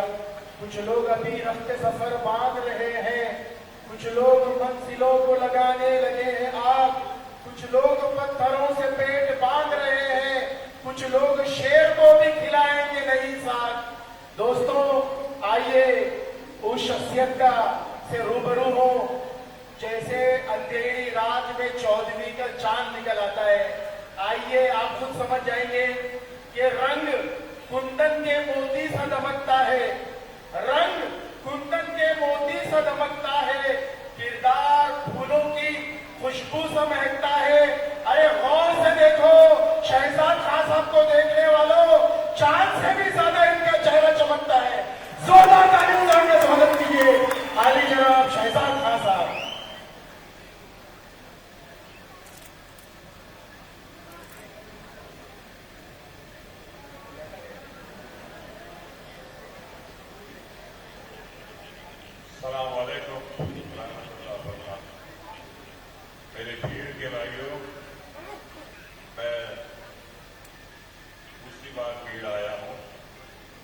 कुछ लोग अभी रफ्ते सफर बांध रहे हैं, कुछ लोग मंजिलों को लगाने लगे हैं आग, कुछ लोग पत्थरों से पेट बांध रहे हैं, कुछ लोग शेर को भी खिलाएंगे नहीं साथ। दोस्तों आइए उस शख्सियत का से रूबरू हो जैसे अंधेरी रात में 14वीं का चांद निकल आता है। आइए आप खुद समझ जाएंगे कि रंग कुंदन के मोती सा दमकता है, रंग कुंदन के मोती सा दमकता है, किरदार फूलों की खुशबू सा महकता है। अरे गौर से देखो, शहजाद खान साहब को देखने वालों, चांद से भी ज्यादा इनका चेहरा चमकता है। जोरदार तालियों से उनका स्वागत कीजिए आली जनाब शहजाद खान साहब। अस्सलाम वालेकुम। मेरे भीड़ के भाइयों, मैं दूसरी बार भीड़ आया हूँ,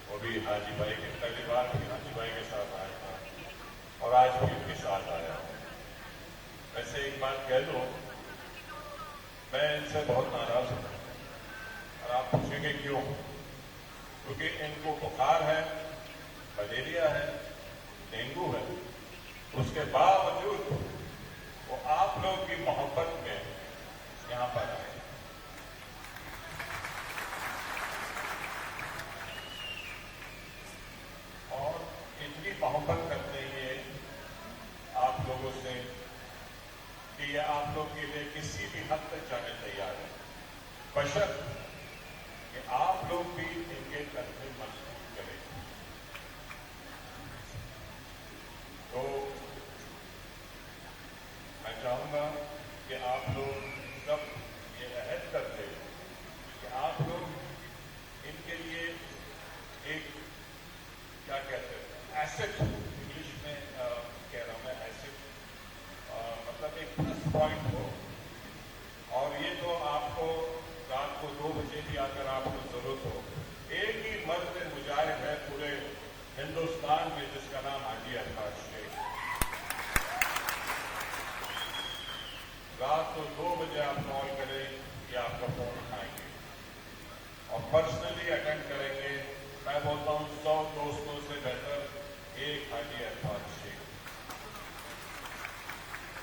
वो भी हाजी भाई के, पहली बार भी हाजी भाई के साथ आया था और आज भी उनके साथ आया हूँ। वैसे एक बात कह दूँ, मैं इनसे बहुत नाराज हूँ और आप पूछेंगे क्यों? क्योंकि इनको बुखार है, मलेरिया है, डेंगू है, उसके बावजूद वो आप लोग की मोहब्बत में यहां पर आए। और इतनी मोहब्बत करते हैं ये आप लोगों से कि ये आप लोग के लिए किसी भी हद तक जाने तैयार है, बशर्ते कि आप लोग भी इनके कंधे मजबूत करें। तो मैं चाहूंगा कि आप लोग सब ये अहद करते कि आप लोग इनके लिए एक क्या कहते हैं एसेट, इंग्लिश में कह रहा हूं मैं एसेट, मतलब एक प्लस पॉइंट हो। और ये तो आपको रात को 2 बजे भी अगर आपको जरूरत हो, एक ही मर्द मुजाहिद है पूरे हिंदुस्तान में जिसका नाम हाजी अरफात शेख। रात को 2 बजे आप कॉल करें या आपका फोन उठाएंगे और पर्सनली अटेंड करेंगे। मैं बोलता हूं 100 दोस्तों से बेहतर एक हाजी अरफात शेख।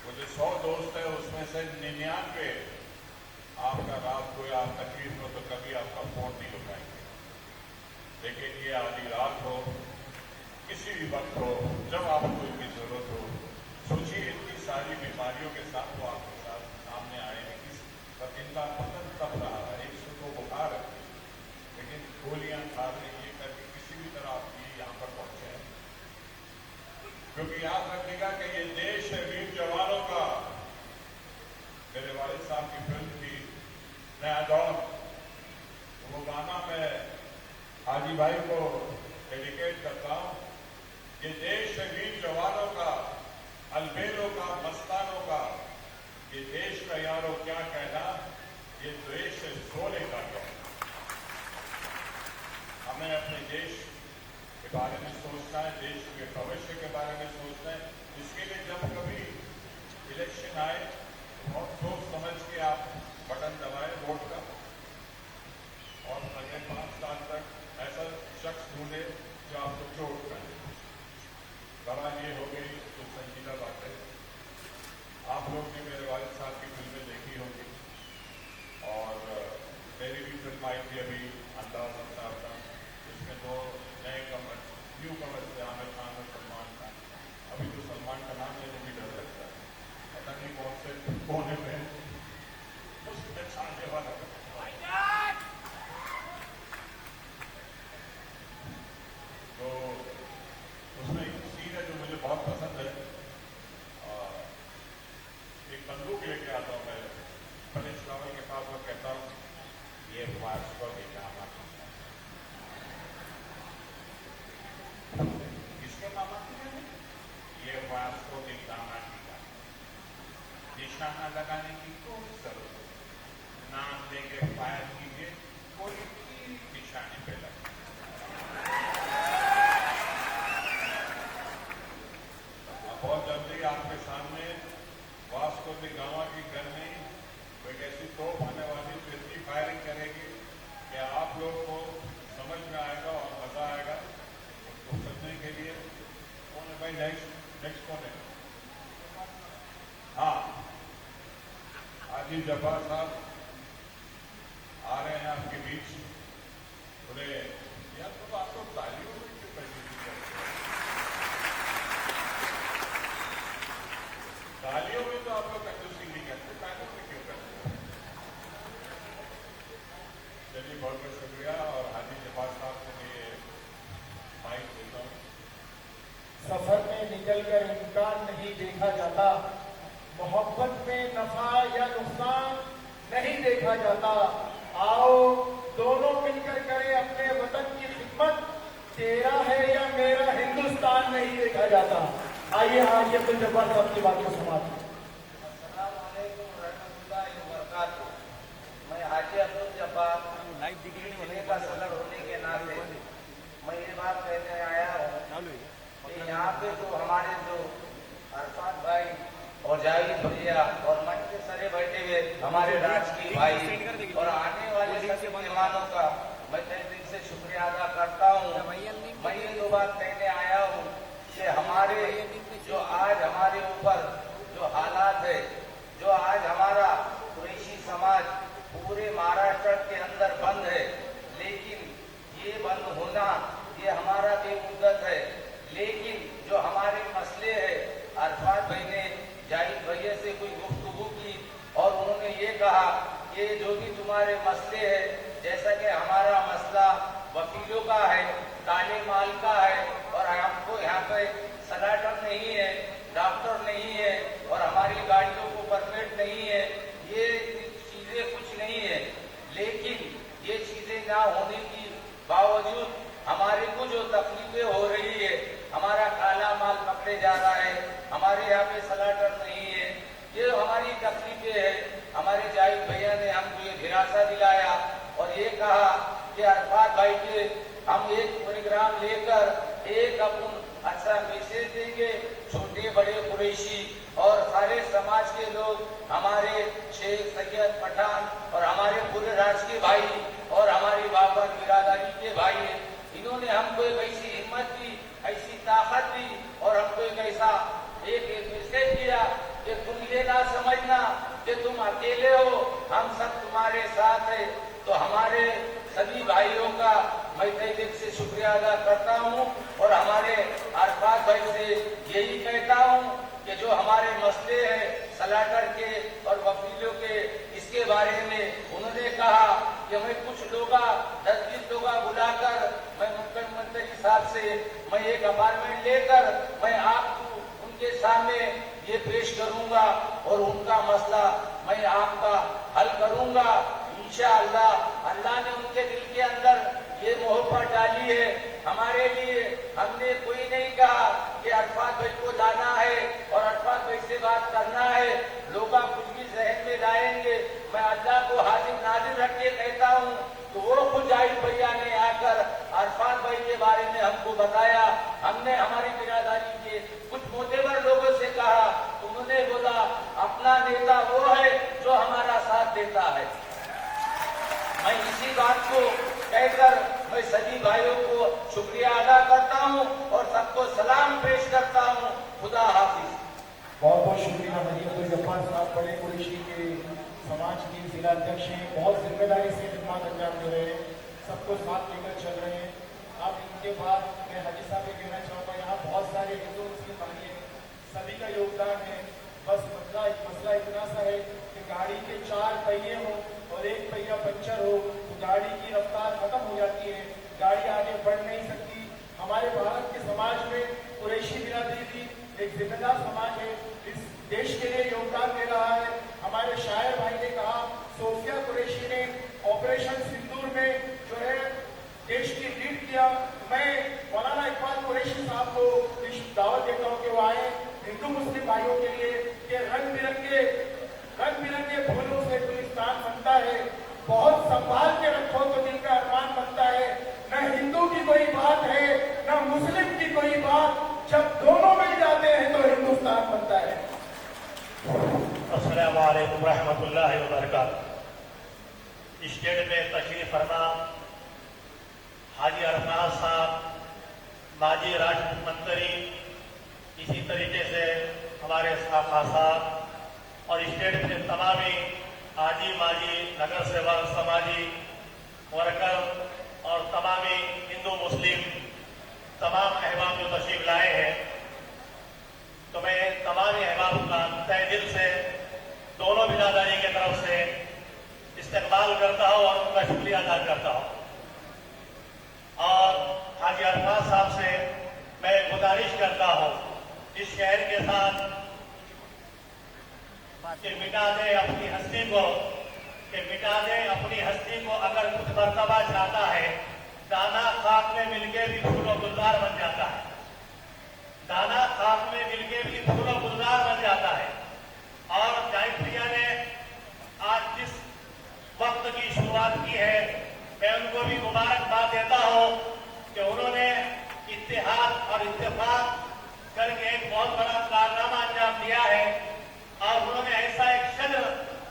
वो जो 100 दोस्त है उसमें से 99 आपका रात को या आप तकलीफ हो तो कभी आपका फोन नहीं उठाएंगे। लेकिन ये आधी रात हो, किसी भी वक्त हो, जब आपको इनकी जरूरत हो, सोचिए इतनी सारी बीमारियों के साथ वो आपके साथ सामने आए हैं। पर इनका पतन तब रहा है, एक को बुखार है लेकिन गोलियां खा रहे ये करके किसी भी तरह आप ये यहाँ पर पहुंचे हैं। क्योंकि याद रखिएगा कि ये देश है वीर जवानों का। मेरे वालिद साहब की फिल्म थी नया दौर, वो गाना मैं हाजी भाई को डेडिकेट करता हूं। ये देश है वीर जवानों का, अलबेलों का, मस्तानों का, ये देश का यारों क्या कहना, ये देश है सोने का कहना। हमें अपने देश के बारे में सोचना है, देश के भविष्य के बारे में सोचना है। इसके लिए जब कभी इलेक्शन आए बहुत सोच समझ के आप बटन दबाए वोट का, और अगले 5 साल तक ऐसा शख्स ढूंढे जो आपको चोट करे। बड़ा ये हो गई तो संजीदा बात है। आप लोग ने मेरे वालिद साहब की फिल्में देखी होगी और मेरी भी फिल्म आई थी अभी अंदाज साहब का, जिसमें 2 नए कमर न्यू कमर थे, आमिर खान और सलमान खान। अभी तो सलमान का नाम लेने भी डर लगता है, पता नहीं कौन से कोने में उसमें छाने वाला। तो उसमें एक सीन है जो मुझे बहुत पसंद है। एक बंदूक लेके आता हूँ मैं परेश रावल के पास और कहता हूँ ये वास्को मामा। किसके मामा? ये वास्को के दामाद का। निशाना लगाने की कोई जरूरत नहीं, नाम लेके फायर कीजिए, कोई निशाने पे लगे। दिखावा की गन नहीं, वो एक ऐसी तोप आने वाली जो इतनी फायरिंग करेगी कि आप लोग को समझ में आएगा और मजा आएगा। उसको समझने के लिए कौन है भाई? नेक्स्ट कौन है? हाँ, आदिल जब्बार साहब आ रहे हैं आपके बीच। बोले यार तो आप लोग तालियों में क्यों बैठी करते हैं? तालियों में तो आप लोग कंजूसी नहीं करते, तालियों में क्यों करते हैं? चलिए, बहुत बहुत शुक्रिया। और हाजी जब्बार साहब को मैं माइक देता हूँ। सफर में निकलकर इम्कान नहीं देखा जाता, मोहब्बत में नफा या नुकसान नहीं देखा जाता। आओ दोनों मिलकर करें अपने वतन की खिदमत, तेरा है या मेरा हिंदुस्तान नहीं देखा जाता। आइए हाजी अब्दुल जब्बार साहब की बात को समाप्त। मैं हाजी अब्दुल जब्बार जिले का सदर होने के नाते मैं ये बात कहने आया हूँ कि यहाँ पे जो हमारे जो अरफात भाई और जावेद भैया और मंच के सरे बैठे हुए हमारे राजकीय भाई और आने वाले सभी मेहमानों का मैं तहे दिल से शुक्रिया अदा करता हूँ। मैं ये दो बात कहने आया हूँ कि हमारे जो आज हमारे ऊपर जो हालात है, जो आज हमारा कुरैशी समाज पूरे महाराष्ट्र के अंदर बंद है, लेकिन ये बंद होना ये हमारा बेमुद्दत है। लेकिन जो हमारे मसले है, अरफात भाई ने जाहिद भैया से कोई गुफ्तगू की और उन्होंने ये कहा कि जो भी तुम्हारे मसले है, जैसा कि हमारा मसला वकीलों का है, काले माल का है और हमको यहाँ पे सलाटर नहीं है, डॉक्टर नहीं है और हमारी गाड़ियों को परमिट नहीं है, ये चीजें कुछ नहीं है। लेकिन ये चीजें ना होने की बावजूद हमारे को जो तकलीफें हो रही है, हमारा काला माल पकड़े जा रहा है, हमारे यहाँ पे सलाटर नहीं है, ये हमारी तकलीफें है। हमारे जाहिद भैया ने हमको ये दिलासा दिलाया और ये कहा कि अरफात भाई के हम एक प्रोग्राम लेकर एक अपन अच्छा मैसेज देंगे, छोटे बड़े कुरैशी और सारे समाज के लोग, हमारे शेख सैयद पठान और हमारे पूरे राजकीय भाई और हमारी बाबर बिरादरी के भाई, इन्होंने हमको एक ऐसी हिम्मत दी, ऐसी ताकत दी और हमको एक ऐसा एक मैसेज दिया कि तुम ये ना समझना कि तुम अकेले हो, हम सब तुम्हारे साथ है। तो हमारे सभी भाइयों का मैं तहे दिल से शुक्रिया अदा करता हूँ और हमारे अरफात भाई से यही कहता हूँ कि जो हमारे मसले हैं सलाटर के और वकीलों के, इसके बारे में उन्होंने कहा कि मैं कुछ लोग 10-20 लोग बुलाकर मैं मुख्यमंत्री साहब से मैं एक अपार्टमेंट लेकर मैं आपको उनके सामने ये पेश करूंगा और उनका मसला मैं आपका हल करूंगा इंशाअल्लाह। अल्लाह ने उनके दिल के अंदर ये मोहब्बत डाली है हमारे लिए। हमने कोई नहीं कहा कि अरफात भाई को लाना है और अरफात भाई से बात करना है, लोग कुछ भी जहन में लाएंगे। मैं अल्लाह को हाजिर नाजिर रख के कहता हूँ तो वो खुद जाहिद भैया ने आकर अरफात भाई के बारे में हमको बताया। हमने हमारी बिरादरी के कुछ मोतेवर लोगों से कहा, उन्होंने बोला अपना नेता वो है जो हमारा साथ देता है। मैं इसी बात को कहकर मैं सभी भाइयों को शुक्रिया अदा करता हूँ और सबको सलाम पेश करता हूँ। खुदा हाफिज। बहुत बहुत शुक्रिया हाजी अब्दुल जब्बार साहब, बड़े कुरैशी के समाज के जिला अध्यक्ष हैं, बहुत जिम्मेदारी से खिदमत अंजाम दे रहे हैं, सबको साथ लेकर चल रहे हैं। अब इनके बाद मैं हाजी साहब ये कहना चाहूँगा, यहाँ बहुत सारे हिंदू मुस्लिम भाई हैं, सभी का योगदान है। बस मसला इतना सा है कि गाड़ी के 4 पहिए हों और एक पहिया पंचर हो तो गाड़ी की रफ्तार खत्म हो जाती है, गाड़ी आगे बढ़ नहीं सकती। हमारे भारत के समाज में कुरैशी बिरादरी भी एक जिम्मेदार समाज है, इस देश के लिए योगदान दे रहा है। हमारे शायर भाई ने कहा, सोफिया कुरैशी ने ऑपरेशन सिंदूर में जो है देश की लीड किया। मैं मौलाना इकबाल कुरैशी साहब को इस दावत देता हूँ कि वो आए हिंदू मुस्लिम भाइयों के लिए कि रंग बिरंगे फूलों से गुलिस्तान बनता है, बहुत संभाल के रखो तो दिल का अरमान बनता है। न हिंदू की कोई बात है न मुस्लिम की कोई बात, जब दोनों मिल जाते हैं तो हिंदुस्तान बनता है। अस्सलामुअलैकुम रहमतुल्लाहि व बरकातुहू। स्टेट में तशरीफ फरमा हाजी अरफाज साहब, माजी राष्ट्र मंत्री, इसी तरीके से हमारे साखा साहब और स्टेट में तमामी आजी माजी नगर सेवक समाजी वर्कर और तमामी हिंदू मुस्लिम तमाम अहबाब जो तशरीफ लाए हैं, तो मैं तमाम अहबाब का तहे दिल से दोनों बिरादरी की तरफ से इस्तेमाल करता हूँ और उनका शुक्रिया अदा करता हूँ। और हाजी अरफाज साहब से मैं गुजारिश करता हूँ इस शहर के साथ कि मिटा दे अपनी हस्ती को, अगर कुछ मर्तबा चाहता है दाना खाक में मिलके भी फूलों गुलजार बन जाता है, दाना खाक में मिलके भी फूलों गुलजार बन जाता है। और जाहिद भैया ने आज जिस वक्त की शुरुआत की है, मैं उनको भी मुबारकबाद देता हूं कि उन्होंने इत्तेहाद और इत्तेफाक करके एक बहुत बड़ा कारनामा अंजाम दिया है और उन्होंने ऐसा एक शजर,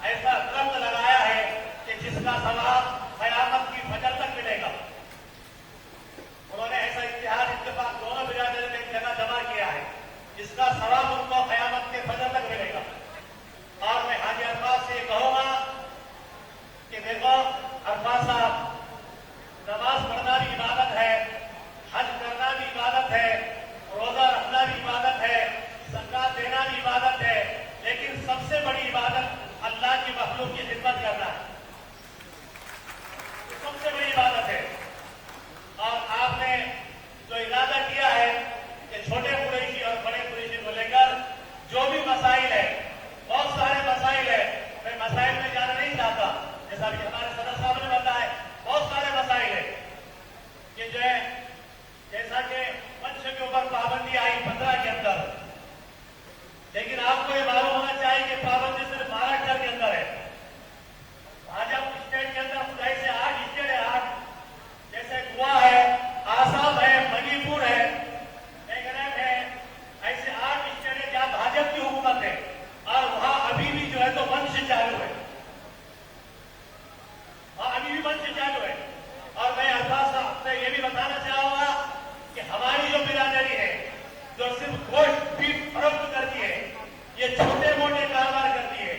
ऐसा दरख्त लगाया है कि जिसका सवाब कयामत की फजर तक मिलेगा। उन्होंने ऐसा इत्तेहाद इत्तेफाक दोनों बिरादरी में एक जगह जमा किया है, जिसका सवाब उनको कयामत के फजर तक मिलेगा। और मैं हाजी अरफाज से कहूंगा कि देखो अरफाज साहब, नमाज पढ़ना भी इबादत है, हज करना भी इबादत है, रोजा रखना भी इबादत है, ज़कात देना भी इबादत है, लेकिन सबसे बड़ी इबादत अल्लाह की मखलूक की खिदमत करना है, सबसे बड़ी इबादत है। और आपने जो इरादा किया है कि छोटे कुरैशी और बड़े कुरैशी को लेकर जो भी मसाइल है, बहुत सारे मसाइल है, मैं मसाइल में जाना नहीं चाहता, जैसा भी हमारे सदर साहब ने बताया बहुत सारे मसाइल है कि जो है, जैसा कि पंच के ऊपर पाबंदी आई 15 के अंदर, लेकिन आपको ये मालूम होना चाहिए कि पाबंदी सिर्फ महाराष्ट्र के अंदर है। भाजपा स्टेट के अंदर खुदाई से 8 स्टेट है, 8 जैसे गोवा है, आसाम है, मणिपुर है, मेघालय है, ऐसे 8 स्टेट है जहां भाजपा की हुकूमत है और वहां अभी भी जो है तो वंश चालू है, अभी भी वंश चालू है। और मैं अरफाज साहब से ये भी बताना चाहूंगा कि हमारी जो बिरादरी है जो सिर्फ गोश्त बीफ फरोख्त करती है, ये छोटे मोटे कारोबार करती है,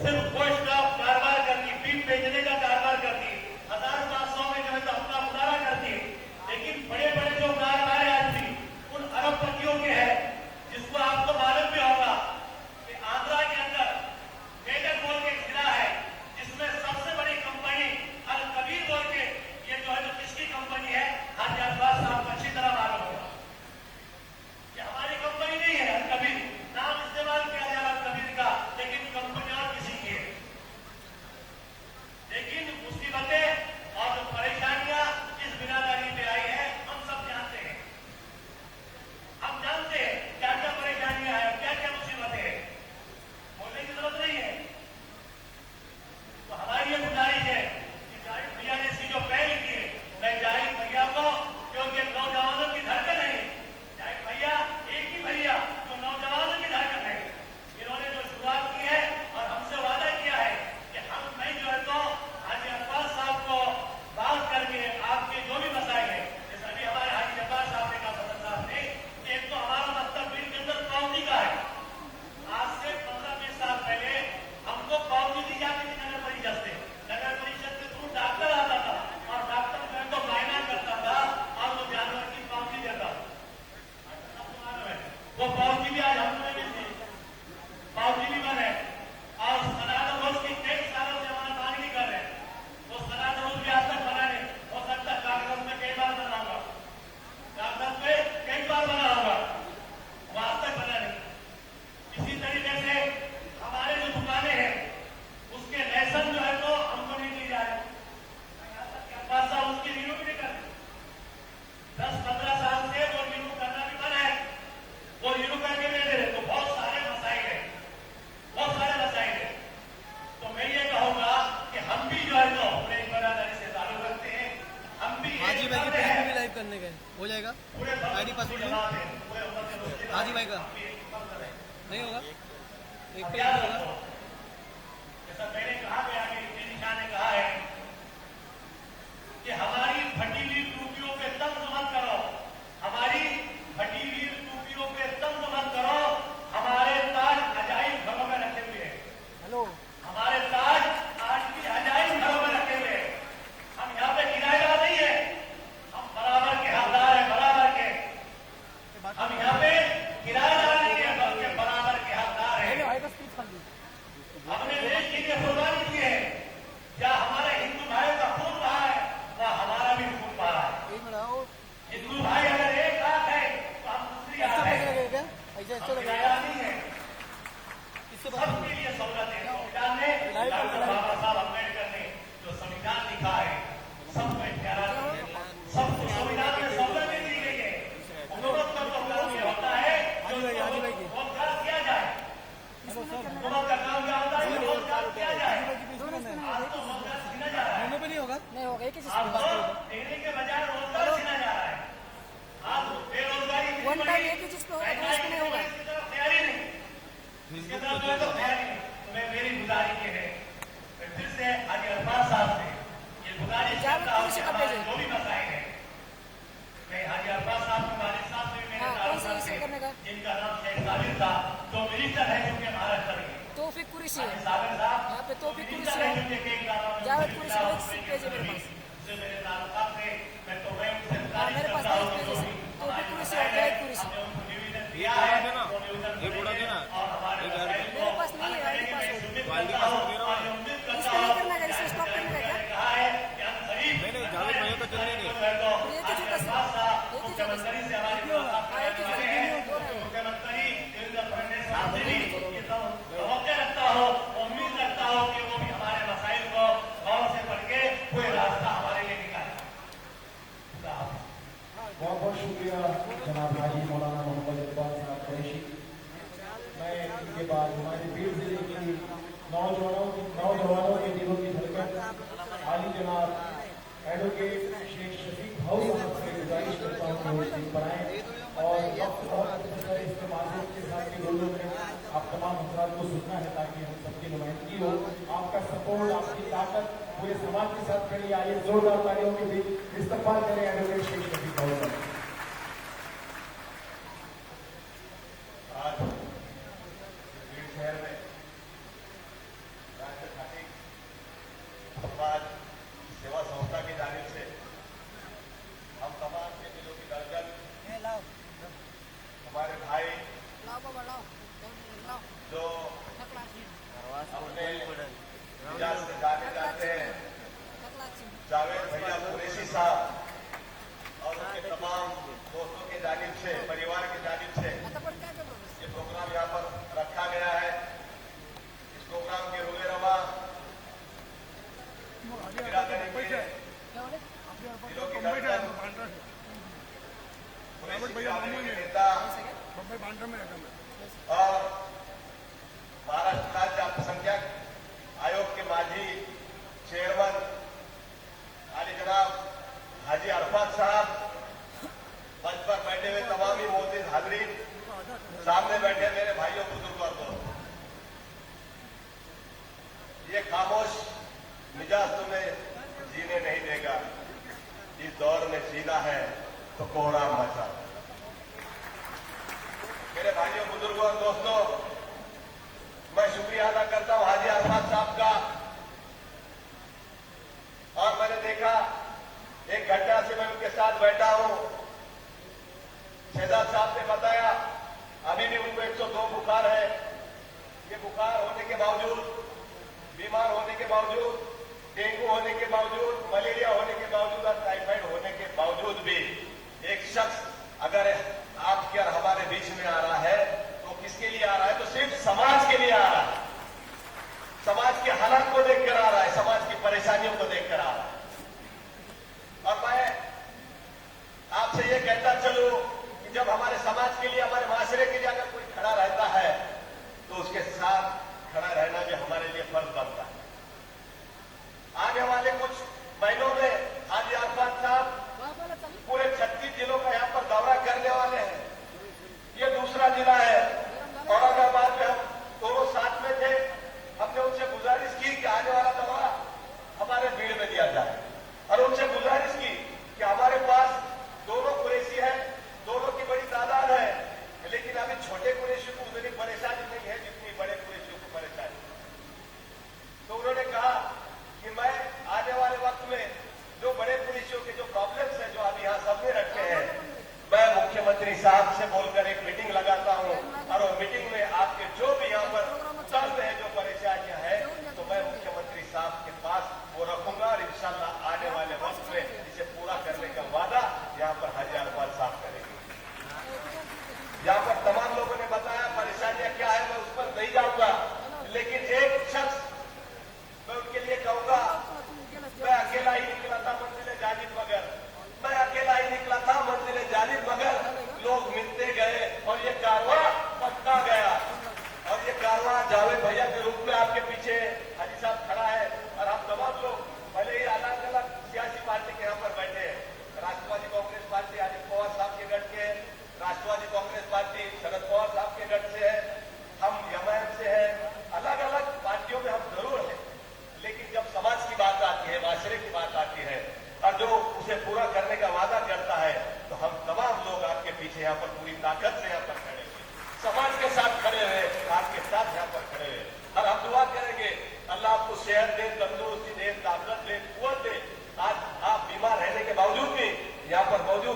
सिर्फ गोश्त का कारोबार करती है, बीफ बेचने का कारोबार करती है, 1000-500 में जो है तो अपना गुजारा करती है। लेकिन बड़े बड़े जो कारोबार है आज भी उन अरबपतियों के हैं, जिसको आपको मालूम भी होगा कि आंध्रा के अंदर मेजर बोल के जिला है, जिसमें सबसे बड़ी कंपनी अल कबीर बोल के ये जो है तो किसकी कंपनी है, हाजी अरफाज साहब को अच्छी तरह मालूम होगा। ये हमारी कंपनी नहीं है अल कबीर, नाम इस्तेमाल किया जाए अल कबीर का, लेकिन कंपनी और किसी की है। लेकिन मुसीबतें और जो परेशानियां इस बिरादरी में आई है, हम सब जानते हैं, हम जानते हैं क्या क्या परेशानियां हैं, क्या क्या मुसीबतें हैं, बोलने की जरूरत नहीं है। तो हमारी ये गुजारिश है कि जाहिद भैया ने इसकी जो पहल की है, मैं जाहिद भैया को, क्योंकि नौजवानों की धड़कन है, जाहिद भैया एक ही भैया जो नौजवानों की धड़कन है, इन्होंने जो शुरुआत की है और हमसे वादा किया है कि मैं जो है तो हाजी अरफाज साहब को बात करके आपके जो भी मसाइल है, जैसे अभी हमारे हाजी जब्बार साहब ने कहा, सदर साहब ने, एक तो हमारा मतलब बिल के अंदर पावती का है। आज से 15-20 साल पहले हमको पावती दी जाती थी नगर परिषद से, नगर परिषद के थ्रू डॉक्टर आता था और डॉक्टर जो है तो मायना करता था और वो जानवर की पावती देता था। वो पावती भी आज हमको नहीं मिलती, पावती भी बंद है। और सनातन रोज की कई सालों से हमारा मांग नहीं कर रहे हैं, वो सनातन रोज भी आज तक बना नहीं, हो सकता है कागज में कई बार बना होगा, कागज में कई बार बना होगा, वो आज तक बना नहीं। इसी तरीके से हमारे जो दुकानें हैं उसके लाइसेंस जो है तो हमको नहीं दी जा रहे, उसकी रिन्यू भी नहीं कर रहे। 10-15 साल से वो रिन्यू करना भी बना है, वो रिन्यू करके नहीं दे रहे। तो बहुत सारे मसाइल है, बहुत सारे मसाइल है। तो मैं ये कहूंगा कि हम भी जो है तो अपने बिरादरी से ताल्लुक रखते हैं, हम भी हाजी भाई की पहले भी लाइव करने गए, हो जाएगा आईडी पासवर्ड हाजी भाई का नहीं होगा, एक पे होगा। सब मैंने कहा गया कि इब्न शाह ने कहा है कि हमारी फटी हुई टूपियों पे तंज मत करो, हमारी फटी हुई टूपियों पे तंज मत करो, हमारे ताज अजाइब घरों में रखे हुए हैं। हेलो हमारे ताज आज भी अजाइब घरों में रखे हुए हैं। हम यहाँ पे किराएदार नहीं है, हम बराबर के हकदार हैं, बराबर के। हम यहाँ पे किराएदार नहीं है, बल्कि बराबर के हकदार हैं। हमने देश के लिए कुर्बानी की है। क्या हमारे हिंदू भाइयों का खून बहा है, वह हमारा भी खून बहा है। हिंदू भाई अगर एक हाथ है तो हम दूसरी हाथ है। हम किराएदार नहीं है, सबके लिए सहूलत है। संविधान में डॉक्टर बाबा साहब अम्बेडकर ने जो संविधान लिखा है, सबको इख्तियार दिए हैं, सबको संविधान में सहूलतें दी गई है। हुकूमत का तो काम ये होता है जो रोजगार किया जाए। हुकूमत का काम क्या होता है, रोजगार किया जाए। आज तो रोजगार छीना जा रहा है, नहीं होगा एक ही आज तो देने के बजाय रोजगार छीना जा रहा है। आज बेरोजगारी वन टाइम एक ही चीज पे होगा, दूसरे पे नहीं होगा। इसकी तरफ तैयारी नहीं, इसकी तरफ जो है तो तैयारी नहीं। तो मैं मेरी गुजारिश ये है, मैं फिर से हाजी अरफाज साहब से ये गुजारिश करता हूँ कि हमारे जो भी मसाइल है, मैं हाजी अरफाज साहब के वालिद साहब से भी मैंने ताल्लुक रखे, जिनका नाम शेख साबिर था, जो मिनिस्टर है चूंकि महाराष्ट्र में। तौफीक कुरैशी है साबिर साहब यहाँ पे, तौफीक मिनिस्टर कुरैशी है है, चूंकि कई कारणों से जावेद कुरैशी है, एक पेज है मेरे पास। से मेरे ताल्लुकात से मैं तो मैं उनसे गुजारिश मेरे पास करता हूँ एक कि पेज जो है, भी तौफीक हमारे कुरैशी और मसाइल जावेद है, कुरैशी। हमने उनको निवेदन दिया है, वो निवेदन भेजेंगे और हमारे मसाइल को मेरे पास नहीं है, हल मेरे करेंगे। पास मैं उम्मीद करता हूँ और ये उम्मीद करता इसको नहीं हूँ करना है, इसे स्टॉप करने का क्या? कहा है कि हम गरीब एक ही छोटा सा मुख्यमंत्री से हमारी मुलाकात कराने वाले हैं। मुख्यमंत्री देवेंद्र फडणवीस साहब से भी ये सब तवक्को रखता हो, उम्मीद रखता हो कि वो भी हमारे मसाइल को गौर से पढ़ के कोई रास्ता हमारे लिए निकाले। खुदा हाफिज। बहुत बहुत शुक्रिया जनाब हाजी मौलाना मोहम्मद इकबाल साहब कुरैशी। मैं इनके बाद हमारे पीर जिले की नौजवानों के दिलों की धड़कन आली जनाब एडवोकेट शेख शफीक भाऊ साहब से गुजारिश करता हूँ कि वो स्टेज पर आएं और वक्त बहुत इस्तेमाल के साथ के लोगों में आप तमाम हजरात को सुनना है ताकि हम सबकी नुमाइंदगी हो। आपका सपोर्ट, आपकी ताकत पूरे समाज के साथ खड़ी। आइए जोरदार तालियों के बीच इस्तकबाल करें एडवोकेट शेख शफीक भाऊ साहब। आज भीड़ शहर में राज्य खाती समाज सेवा संस्था की जानिब से हम तमाम के दिलों की धड़कन हमारे भाई जो अपने मिजाज से जाने जाते हैं जावेद भैया कुरैशी साहब और उनके तमाम दोस्तों के जानिब से, परिवार के जानिब से ये प्रोग्राम यहाँ पर रखा गया है। इस प्रोग्राम के रुए रवा बिरादरी के दिलों की धड़कन कुरैशी बिरादरी के नेता और महाराष्ट्र राज्य अल्पसंख्यक आयोग के माजी चेयरमैन आली जनाब हाजी अरफात साहब, मंच पर बैठे हुए तमाम ही मोहतरम हाज़रीन, सामने बैठे मेरे भाइयों बुजुर्गों और दोस्तों, ये खामोश मिजाज तुम्हें जीने नहीं देगा। इस दौर में जीना है तो कोहराम मचा। मेरे भाइयों बुजुर्गों और दोस्तों, मैं शुक्रिया अदा करता हूं हाजी अरफात साहब का। और मैंने देखा 1 घंटा से मैं उनके साथ बैठा हूं। शहजाद साहब ने बताया अभी भी उनको 102 बुखार है। ये बुखार होने के बावजूद, बीमार होने के बावजूद, डेंगू होने के बावजूद, मलेरिया होने के बावजूद और टाइफाइड होने के बावजूद भी एक शख्स अगर आपके और हमारे बीच में आ रहा है तो किसके लिए आ रहा है? तो सिर्फ समाज के लिए आ रहा है। समाज के हालात को देखकर आ रहा है, समाज की परेशानियों को देखकर आ रहा है। और मैं आपसे ये कहता चलूं कि जब हमारे समाज के लिए, हमारे माशरे के लिए अगर कोई खड़ा रहता है तो उसके साथ खड़ा रहना भी हमारे लिए फर्ज बनता है। आने वाले कुछ महीनों में हाजी अरफात साहब पूरे 36 जिलों का यहाँ पर दौरा करने वाले हैं। ये दूसरा जिला है। औरंगाबाद में हम दोनों साथ में थे। हमने उनसे गुजारिश की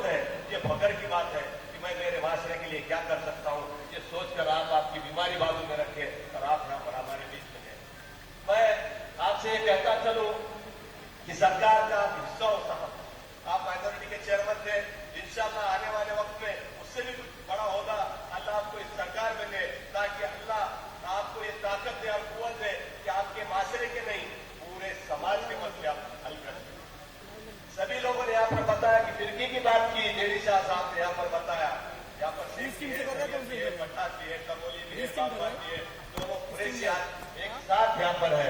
है, ये फख्र की बात है कि मैं मेरे माशरे के लिए क्या कर सकता हूँ। ये सोचकर आप आपकी बीमारी बाजू में रखे और आप यहाँ पर हमारे बीच में हैं। मैं आपसे ये कहता चलूं कि सरकार का आप हिस्सा हो सकता, आप माइनॉरिटी के चेयरमैन थे, इंशाल्लाह आने वाले वक्त में उससे भी बड़ा होगा अल्लाह आपको इस सरकार में दे, ताकि अल्लाह आपको ये ताकत दे और कुव्वत दे कि आपके माशरे के नहीं पूरे समाज के मसले आप हल कर सकें। सभी लोगों ने यहाँ पर बताया कि फिरकी की बात की, जेडी शाह साहब ने यहाँ पर बताया, यहाँ पर सिख भी है, भट्टा भी है, कमोली भी है, बाबा भी है, दोनों कुरैशी एक साथ यहाँ पर है।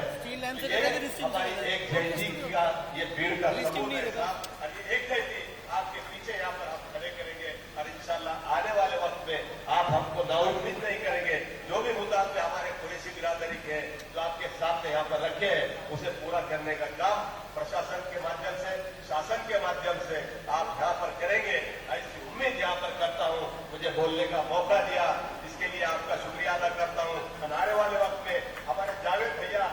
हमारी एक जयंती का ये भीड़ का समूह है और ये एक जयंती आपके पीछे यहाँ पर हम खड़े करेंगे और इंशाल्लाह आने वाले वक्त में आप हमको नाउम्मीद नहीं करेंगे। जो भी मुद्दे हमारे कुरैशी बिरादरी के जो आपके सामने यहाँ पर रखे हैं उसे पूरा करने का काम प्रशासन के माध्यम से, शासन के माध्यम से आप यहाँ पर करेंगे, ऐसी उम्मीद यहाँ पर करता हूँ। मुझे बोलने का मौका दिया इसके लिए आपका शुक्रिया अदा करता हूँ। आने वाले वक्त में हमारे जावेद भैया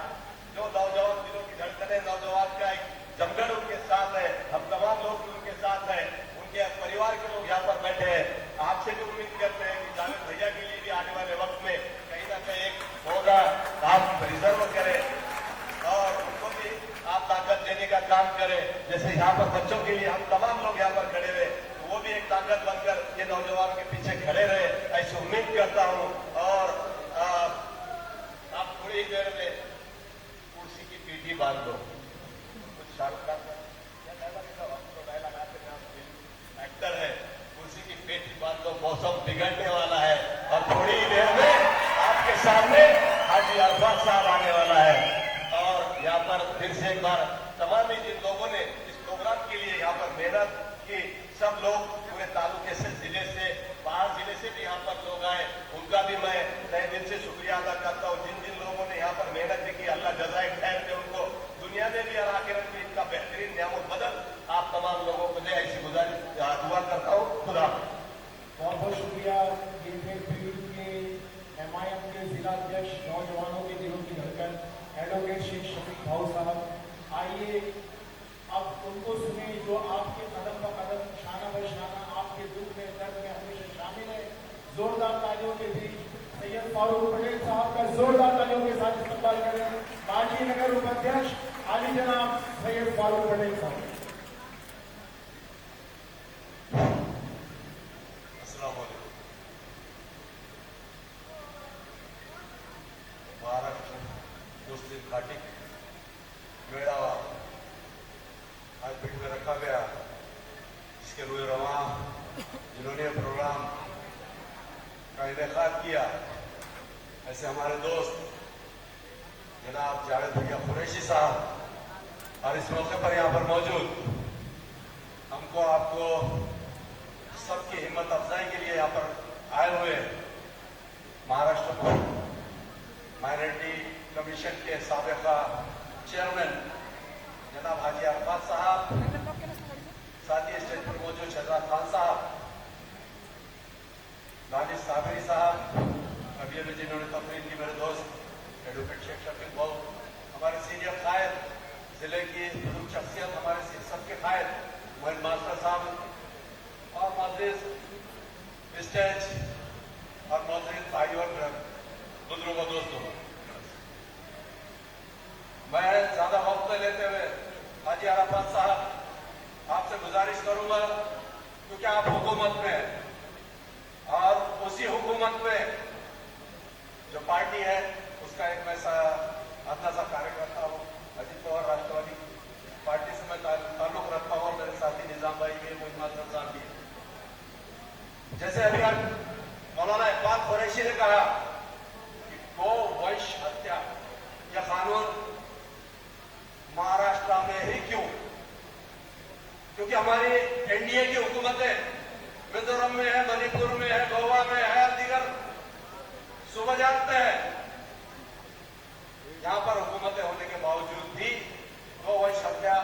जो नौजवान दिलों की धड़कने नौजवान का एक जमघट उनके साथ है, हम तमाम लोग उनके साथ हैं, उनके परिवार के लोग यहाँ पर बैठे हैं। आपसे भी उम्मीद करते हैं कि जावेद भैया के लिए भी आने वाले वक्त में कहीं ना कहीं एक होगा आप रिजर्व करें और उनको भी आप ताकत देने का काम करें। जैसे यहाँ पर बच्चों के लिए हम तमाम लोग यहाँ पर खड़े हुए, तो वो भी एक ताकत बनकर ये नौजवान के पीछे खड़े रहे, ऐसी उम्मीद करता हूँ। और आप थोड़ी देर में कुर्सी की पीठी बांध दो, कुछ शाहरुख खान एक्टर है, कुर्सी की पेटी बांध दो, मौसम बिगड़ने वाला है और थोड़ी ही देर में आपके सामने हाजी अरफात साहब आने वाला है। और यहाँ पर फिर से एक बार तमाम ही जिन लोगों ने इस प्रोग्राम के लिए यहाँ पर मेहनत की, सब लोग पूरे तालुके से, जिले से, बाहर जिले से भी यहाँ पर लोग आए, उनका भी मैं तहे दिल से शुक्रिया अदा करता हूँ। जिन जिन लोगों ने यहाँ पर मेहनत भी की, अल्लाह जज़ाए खैर दे उनको, दुनिया में भी और आखिरत में इनका बेहतरीन नियामत बदल आप तमाम लोगों को दे, ऐसी गुजारिश दुआ करता हूँ। खुदा बहुत बहुत शुक्रिया। ये फिर के एमआईएम के जिला अध्यक्ष नौजवानों के दिलों की धड़कन एडवोकेट शेख शफीक भाऊ साहब, आइए अब उनको सुने जो आपके कदम ब कदम, शाना ब शाना आपके दुख में, दर्द में हमेशा शामिल है। जोरदार तालियों के बीच सैयद फारूक पटेल साहब का जोरदार तालियों के साथ इस्तेमाल करें। बाजी नगर उपाध्यक्ष आली जनाब सैयद फारूक पटेल साहब। महाराष्ट्र मुस्लिम घाटी मेड़ावा आज पीठ में रखा गया, जिसके रूए रवा जिन्होंने प्रोग्राम का इनेकाद किया, ऐसे हमारे दोस्त जनाब जावेद भैया कुरैशी साहब और इस मौके पर यहाँ पर मौजूद हमको आपको सबकी हिम्मत अफजाई के लिए यहाँ पर आए हुए महाराष्ट्र माइनॉरिटी कमीशन के साबिका चेयरमैन जनाब हाजी अरफात साहब, साथ ही स्टेज पर मौजूद शहजाद खान साहब, दानिश साबरी साहब, अभी अभी जिन्होंने तकरीर की मेरे दोस्त एडवोकेट शेख शफीक भाऊ, हमारे सीनियर कायद जिले की प्रमुख शख्सियत हमारे सबके कायद मोहन मास्टर साहब और मौजूद स्टेज और मौजूद भाई और बुजुर्गों दोस्तों, मैं ज्यादा वक्त न लेते हुए हाजी अरफात साहब आपसे गुजारिश करूंगा, क्योंकि आप हुकूमत में हैं और उसी हुकूमत में जो पार्टी है उसका एक मैं अपना सा कार्यकर्ता हूँ। अजीत पवार राष्ट्रवादी पार्टी से मैं ताल्लुक रखता हूँ और मेरे साथी निजाम भाई भी, मोहन मास्टर साहब भी। जैसे अभी मौलाना इकबाल कुरैशी ने कहा कि गो वैश्य हत्या यह कानून महाराष्ट्र में ही क्यों? क्योंकि हमारी एनडीए की हुकूमतें मिजोरम में है, मणिपुर में है, गोवा में है, दीगर सूबा जाते हैं, यहाँ पर हुकूमतें होने के बावजूद भी गो वैश्य हत्या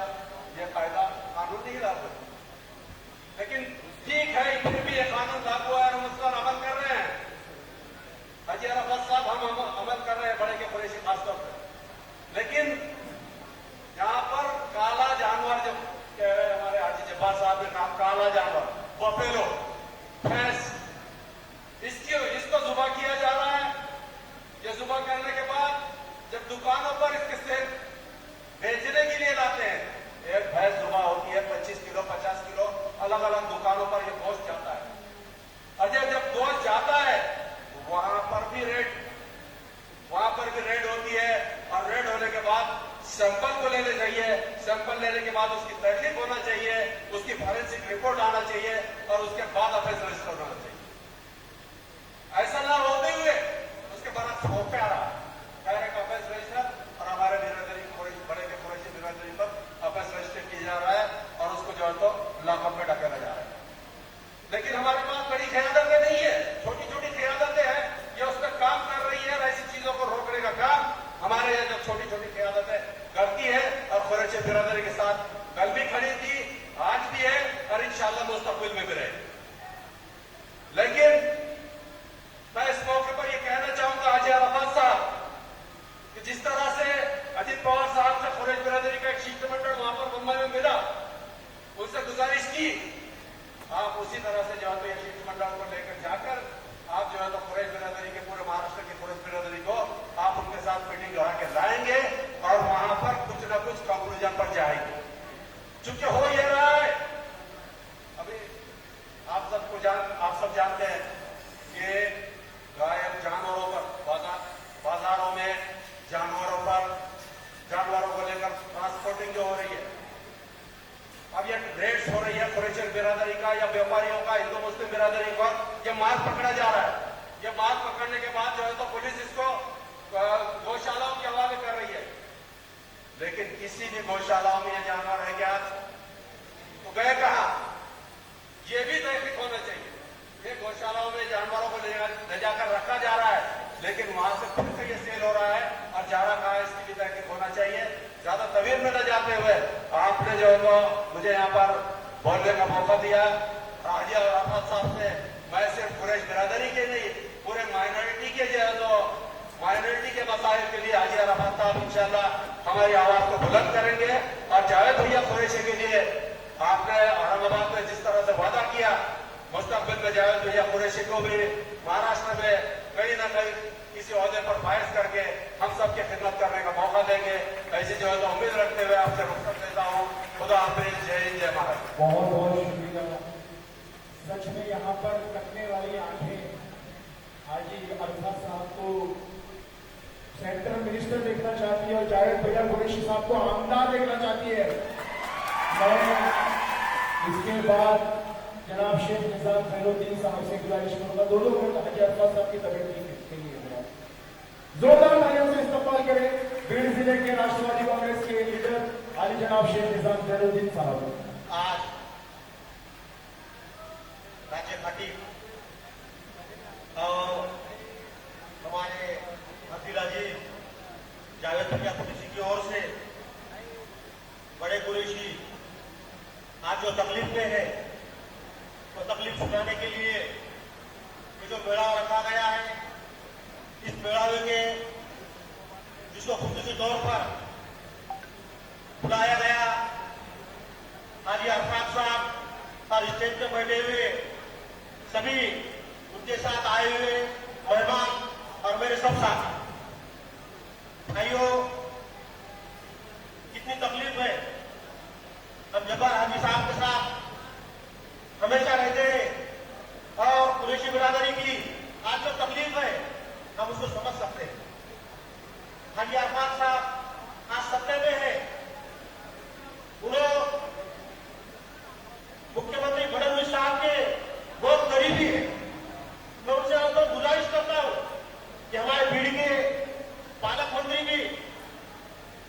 यह कायदा कानून नहीं लागू। लेकिन ठीक है, फिर भी यह कानून लागू है और हम उस पर अमल कर रहे हैं। हाजी अरफात साहब हम अमल कर रहे हैं, बड़े के कुरैशी खासतौर पर। लेकिन यहाँ पर काला जानवर, जो हमारे हाजी जब्बार साहब ने कहा काला जानवर, बफेलो, भैंस, इसको जुबा किया जा रहा है। ये जुबा करने के बाद जब दुकानों पर इसके सेल बेचने के लिए लाते हैं, एक भैंस जुबा होती है 25 किलो 50 किलो, अलग अलग दुकानों पर ये गोश्त जाता है। और जब गोश्त जाता है वहां पर भी रेड होती है, और रेड होने के बाद सैंपल को लेने चाहिए। सैंपल लेने के बाद उसकी तहकीक होना चाहिए, उसकी फॉरेंसिक रिपोर्ट आना चाहिए, और उसके बाद ऑफेंस रजिस्टर होना चाहिए। ऐसा ना होते हुए उसके बाद खोफे आ रहा डायरेक्ट ऑफेंस रजिस्टर, और हमारे बिरादरी बड़े के कुरैशी बिरादरी पर ऑफेंस रजिस्टर किया जा रहा है, और उसको जो है तो लॉकअप में ढकेला जा रहा है। लेकिन हमारे पास बड़ी क़यादतें नहीं है, छोटी छोटी क़यादतें हैं, ये उस पर काम कर रही है, और ऐसी चीजों को रोकने का काम हमारे यहाँ जो छोटी छोटी क़यादतें करती है, और कुरैशी बिरादरी के साथ कल भी खड़ी थी, आज भी है, और इंशाअल्लाह मुस्तकबिल में भी रहे। लेकिन मैं इस मौके पर यह कहना चाहूंगा हाजी अरफात साहब कि जिस तरह से अजीत पवार साहब से कुरैशी बिरादरी का एक शिष्टमंडल वहां पर मुंबई में मिला, उनसे गुजारिश की आप उसी तरह से जो है ये शिष्टमंडल को लेकर जाकर आप जो है तो कुरैशी बिरादरी के पूरे महाराष्ट्र की कुरैशी बिरादरी को आप उनके साथ मीटिंग करा के लाएंगे, और वहां पर कुछ न कुछ कंक्लूजन पर जाएंगे। चूंकि हो ये रहा है, अभी आप सब जानते हैं कि गायब जानवरों पर बाजारों में जानवरों को लेकर ट्रांसपोर्टिंग जो हो रही है, अब ये रेड्स हो रही है कुरैशी बिरादरी का या व्यापारियों का, हिंदू मुस्लिम बिरादरी का, ये माल पकड़ा जा रहा है। ये माल पकड़ने के बाद जो है तो पुलिस इसको गौशालाओं के हवाले कर रही है। लेकिन किसी भी गौशालाओं में ये जानवर है क्या तो गए कहा, ये भी तहकीक होना चाहिए। ये गौशालाओं में जानवरों को ले जाकर रखा जा रहा है, लेकिन वहां से खुद से ये सेल हो रहा है, और जा रहा कहा इसकी भी तहकीक होना चाहिए। ज्यादा तवील में न जाते हुए आपने जो है तो मुझे यहाँ पर बोलने का मौका दिया। हाजी अरफात साहब से मैं सिर्फ कुरैशी बिरादरी के नहीं, पूरे माइनॉरिटी के जो है तो माइनॉरिटी के मसाइल के लिए हाजी अरफात साहब इंशाल्लाह हमारी आवाज को बुलंद करेंगे। और जावेद भैया कुरैशी के लिए आपने औरंगाबाद में जिस तरह से वादा किया, मुस्तकबिल में जावेद भैया कुरैशी को भी महाराष्ट्र में कहीं ना कहीं किसी ओहदे पर फायज करके हम सबकी खिदमत करने का मौका देंगे। ऐसी जो है तो उम्मीद रखते हुए आपसे रुखसत लेता हूँ। खुदा हाफिज, जय हिंद, जय महाराष्ट्र। बहुत बहुत शुक्रिया। सच में यहाँ पर कटने वाली आंखें हाजी अरफात साहब को सेंट्रल मिनिस्टर देखना चाहती है, और जावेद भैया कुरैशी साहब को आमदार देखना चाहती है। मैं इसके बाद जनाब शेख निजाम खैरुद्दीन साहब से गुजारिश करूंगा 2 मिनट हाजी अरफात साहब की तबीयत के लिए जोरदार तालियों से इस्तकबाल करें बीड़ जिले के राष्ट्रवादी कांग्रेस के लीडर हाजी जनाब शेख निजाम खैरुद्दीन साहब। आज राज्य खटीब और हमारे अब्दुल जावेद भैया कुरैशी की ओर से बड़े कुरैशी आज जो तकलीफ में है, तो तकलीफ सुनाने के लिए ये जो मेला रखा गया है, इस मेलावे के जिसको खुसूसी तौर पर बुलाया गया, हाजी अरफात साहब और स्टेज पे बैठे हुए सभी उनके साथ आए हुए मेहमान और मेरे सब साथी भाइयों, कितनी तकलीफ है। हम जब्बार हाजी साहब के साथ हमेशा रहते हैं, और कुरैशी बिरादरी की आज जो तकलीफ है हम उसको समझ सकते हैं। हाजी अरफात साहब आज सत्ता में है, उन्होंने मुख्यमंत्री फडणवीस साहब के बहुत करीबी है। मैं उनसे आपको गुजारिश करता हूं कि हमारे भीड़ के पालक मंत्री भी,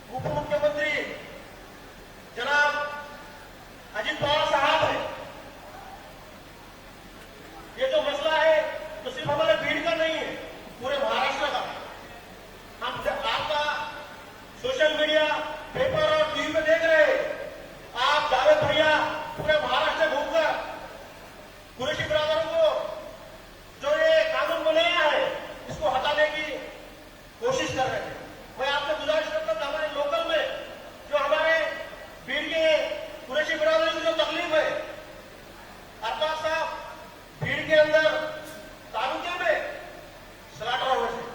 उप मुख्यमंत्री जनाब अजीत पवार साहब है, ये जो मसला है तो सिर्फ हमारे भीड़ का नहीं है, पूरे महाराष्ट्र का। हम आपका सोशल मीडिया, पेपर और टीवी में देख रहे हैं, आप जावेद भैया पूरे महाराष्ट्र घूमकर कुरैशी बिरादरों को जो ये कानून बनाया है इसको हटाने की कोशिश कर रहे हैं। मैं आपसे गुजारिश करता हूं हमारे लोकल में जो हमारे भीड़ के कुरैशी बिरादरी की जो तकलीफ है, अरफात साहब के अंदर तालुके में स्लॉटर हाउस है,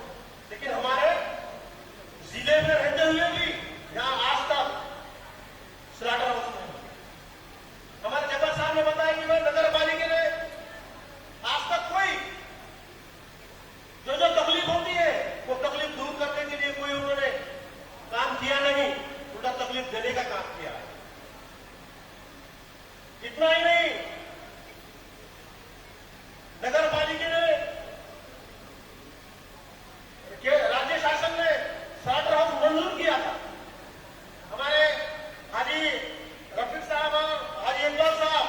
लेकिन हमारे जिले में रहते हुए भी यहाँ आज तक स्लॉटर हाउस नहीं है। हमारे जब्बार साहब ने बताया कि वह नगर पालिका ने आज तक कोई जो तकलीफ होती है वो तकलीफ दूर करने के लिए कोई उन्होंने काम किया नहीं, उल्टा तकलीफ देने का काम किया है। इतना ही नहीं, नगर पालिका ने राज्य शासन ने स्लॉटर हाउस मंजूर किया था। हमारे हाजी रफीक साहब और हाजी इकबाल साहब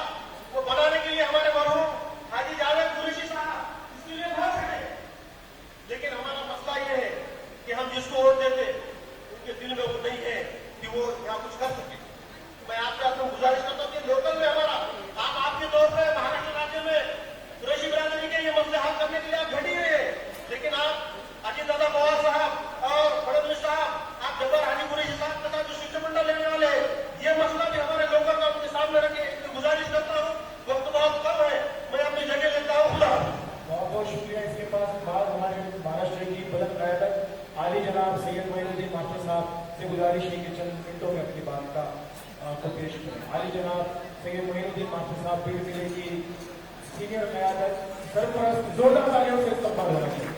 को बनाने के लिए हमारे मरहूम हाजी जावेद कुरैशी साहब इसके लिए बहुत खड़े, लेकिन हमारा मसला ये है कि हम जिसको वोट देते उनके दिल में वो नहीं है कि वो यहाँ कुछ कर सके। मैं आपसे आपको गुजारिश करता हूँ कि लोकल में हमारा आप आपके तौर पर महाराष्ट्र राज्य में कुरैशी बिरादरी के ये मसले हल करने के लिए आप घटी हुए हैं, लेकिन आप अजीत दादा पवार साहब और फडणवीस साहब, आप जब्बार हाजी कुरैशी साहब के साथ जो शिष्टमंडल लेने वाले हैं, ये मसला भी हमारे लोगों का उनके सामने रखे। गुजारिश करता हूँ, वक्त बहुत कम है, मैं अपनी जगह लेता हूँ। खुदा बहुत बहुत शुक्रिया। इसके पास बाद हमारे महाराष्ट्र की बुलंद क़यादत आली जनाब सैयद मोइनुद्दीन मास्टर साहब से गुजारिश है कि चंद मिनटों में अपनी बात का को पेश करें। आली जनाब सैयद मोइनुद्दीन मास्टर साहब पीर जिले की सीनियर क़यादत, सरपरस्त, जोरदार तालियों से इस्तकबाल होना चाहिए।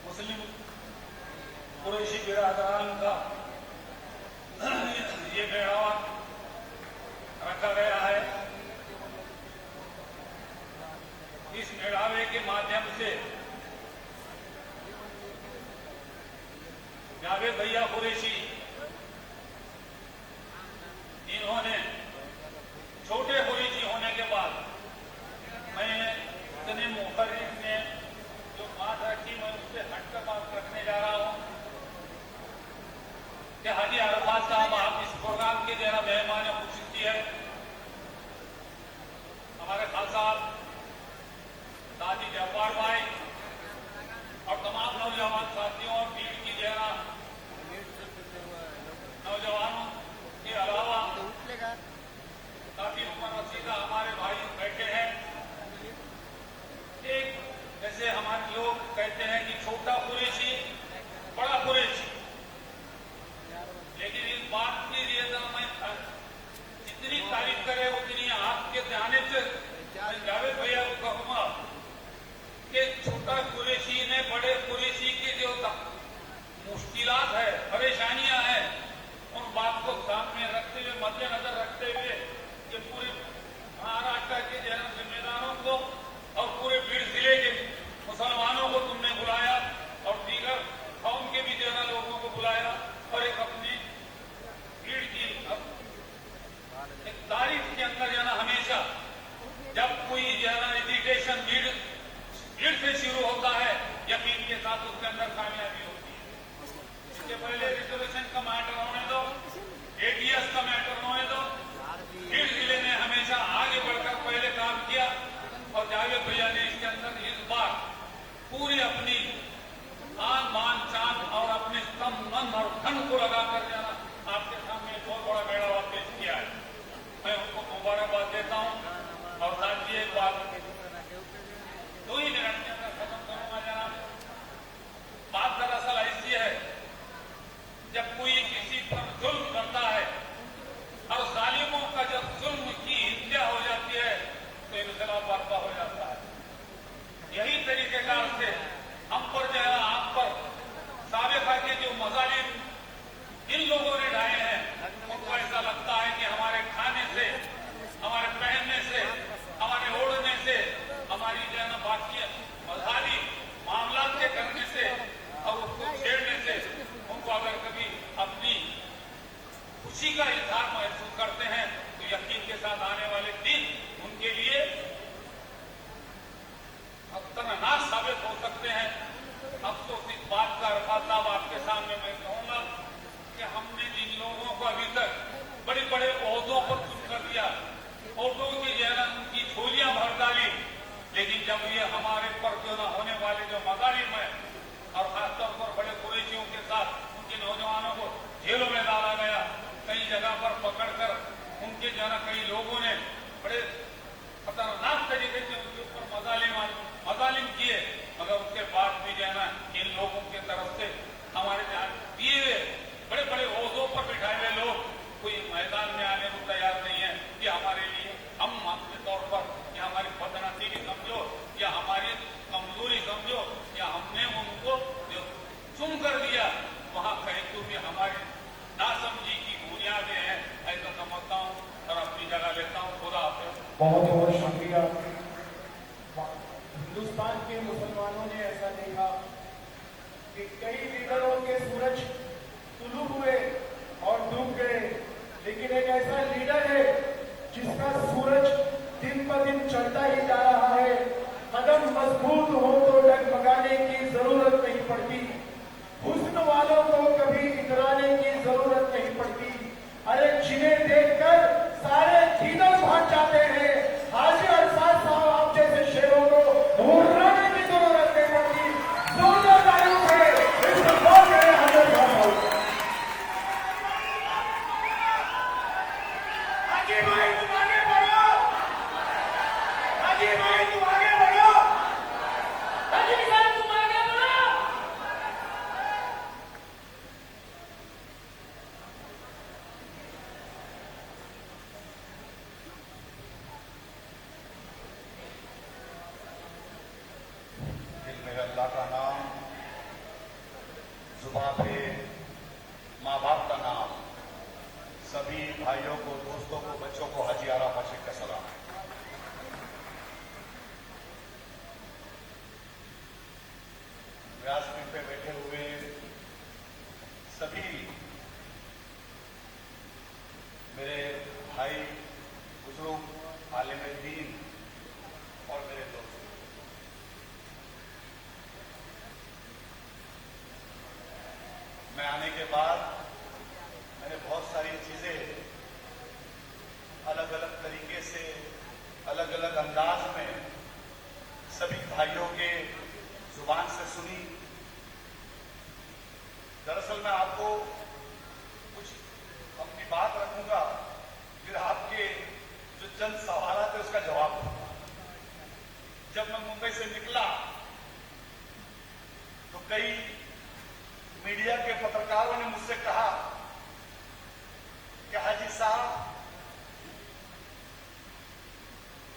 मुस्लिम कुरैशी बिरादरान का ये मेहमान रखा गया है। इस मेड़ावे के माध्यम से जावेद भैया कुरैशी इन्होंने छोटे कुरैशी होने के बाद मैं इतने मुखर्रिफ ने जो बात रखी मैं उससे हटकर बात रखने जा रहा हूं कि हाजी अरफात साहब आप इस प्रोग्राम के जरा मेहमान खुशी है। हमारे खान साहब, दादी जब्बार भाई और तमाम नौजवान साथियों और भीड़ की जरा नौजवानों के अलावा काफी उम्र रसीदा हमारे भाई बैठे हैं। एक जैसे हमारे लोग कहते हैं कि छोटा कुरैशी बड़ा कुरैशी, लेकिन इस बात की लिए तो मैं जितनी तारीफ करे उतनी आपके जाने से जावेद भैया को कहूंगा कि छोटा कुरैशी ने बड़े कुरैशी की जो मुश्किलात है, परेशानियां हैं, उन बात को सामने रखते हुए, मद्देनजर रखते हुए कि पूरे महाराष्ट्र के जन जिम्मेदारों को और पूरे भीड़ जिले के मुसलमानों को तुमने बुलाया और दीगर कौम के भी जरा लोगों को बुलाया और एक अपनी भीड़ की एक तारीफ के अंदर जाना हमेशा जब कोई जाना एजुकेशन भीड़ से शुरू होता है, यकीन के साथ उसके अंदर कामयाबी होती है। इसके पहले रिजर्वेशन का मैटर होने दो, एटीएस का मैटर होने दो, बहुत बहुत शुक्रिया। हिंदुस्तान के मुसलमानों ने ऐसा देखा कि कई लीडरों के सूरज तुलू हुए और डूब गए, लेकिन एक ऐसा लीडर है जिसका सूरज दिन ब दिन चढ़ता ही जा रहा है। कदम मजबूत हो तो डगमगाने की जरूरत नहीं पड़ती, हुस्न वालों को कभी इतराने की जरूरत नहीं पड़ती। अरे जिन्हें देखकर सारे दीदर भाग जाते हैं, हाजी अरफात साहब आप जैसे शेरों को मुर्राने की जरूरत नहीं पड़ती। जोरदार तालियों से इस्तकबाल करें हजरत साहब। हाजी भाई तुम आगे बढ़ो, हाजी भाई तुम आगे बढ़ो, हाजी साहब तुम आगे बढ़ो। दिल में अल्लाह का नाम, जुबान पे माँ बाप का नाम, सभी भाइयों को, दोस्तों को, बच्चों को हाजी आराम आशिक का सलाम। व्यासपीठ पे बैठे हुए सभी मेरे भाई, बुजुर्ग, आलिम दीन और मेरे दोस्त, मैं आने के बाद मैंने बहुत सारी चीजें अलग अलग तरीके से, अलग अलग अंदाज में सभी भाइयों के जुबान से सुनी। दरअसल मैं आपको कुछ अपनी बात रखूंगा, फिर आपके जो चंद सवाल थे उसका जवाब दूंगा। जब मैं मुंबई से निकला तो कई मीडिया के पत्रकारों ने मुझसे कहा कि हाजी साहब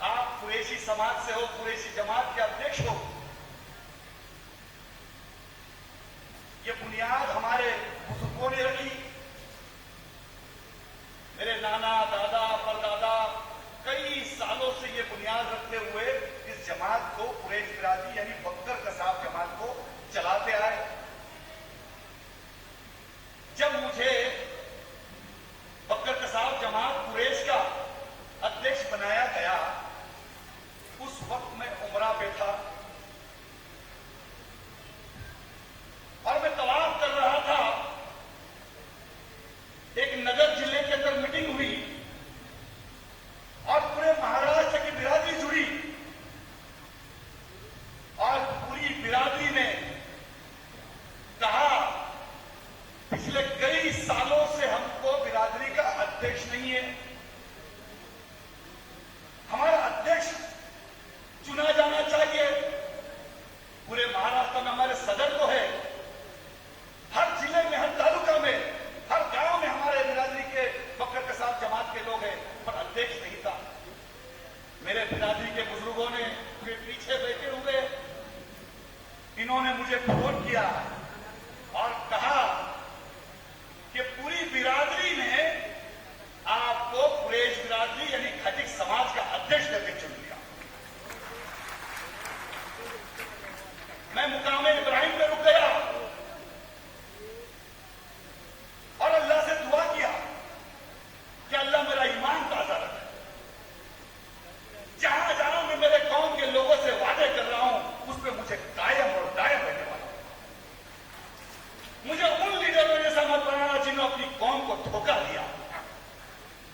आप कुरैशी समाज से हो, कुरैशी जमात के अध्यक्ष हो, ये बुनियाद हमारे बुजुर्गों ने रखी। मेरे नाना, दादा, परदादा कई सालों से ये बुनियाद रखते हुए इस जमात को, कुरैश बिरादरी यानी बकर कसाब जमात को चलाते आए। जब मुझे बकर कसाब जमात कुरैश का अध्यक्ष बनाया गया, उस वक्त मैं उमरा पे था और मैं तवाफ कर रहा था। एक नगर जिले के अंदर मीटिंग हुई और पूरे महाराष्ट्र की बिरादरी जुड़ी और पूरी बिरादरी ने कहा पिछले कई सालों से हमको बिरादरी का अध्यक्ष नहीं है, हमारा अध्यक्ष चुना जाना चाहिए। पूरे महाराष्ट्र में हमारे सदर तो है, हर जिले में, हर तालुका में, हर गांव में हमारे बिरादरी के बकर कसाब जमात के लोग हैं, पर अध्यक्ष नहीं था। मेरे बिरादरी के बुजुर्गों ने मेरे पीछे बैठे हुए इन्होंने मुझे फोन किया और कहा कि पूरी बिरादरी ने आपको कुरैश बिरादरी यानी खटिक समाज का अध्यक्ष करके चुन लिया। मैं मुकाम इब्राहिम में रुक गया और अल्लाह से दुआ किया कि अल्लाह मेरा ईमान ताजा रखे। जहां जहां मैं मेरे कौम के लोगों से वादे कर रहा हूं उस पर मुझे कायम और दायम रहने वाला। मुझे उन लीडरों जैसा मत बनाना जिन्होंने अपनी कौम को धोखा दिया।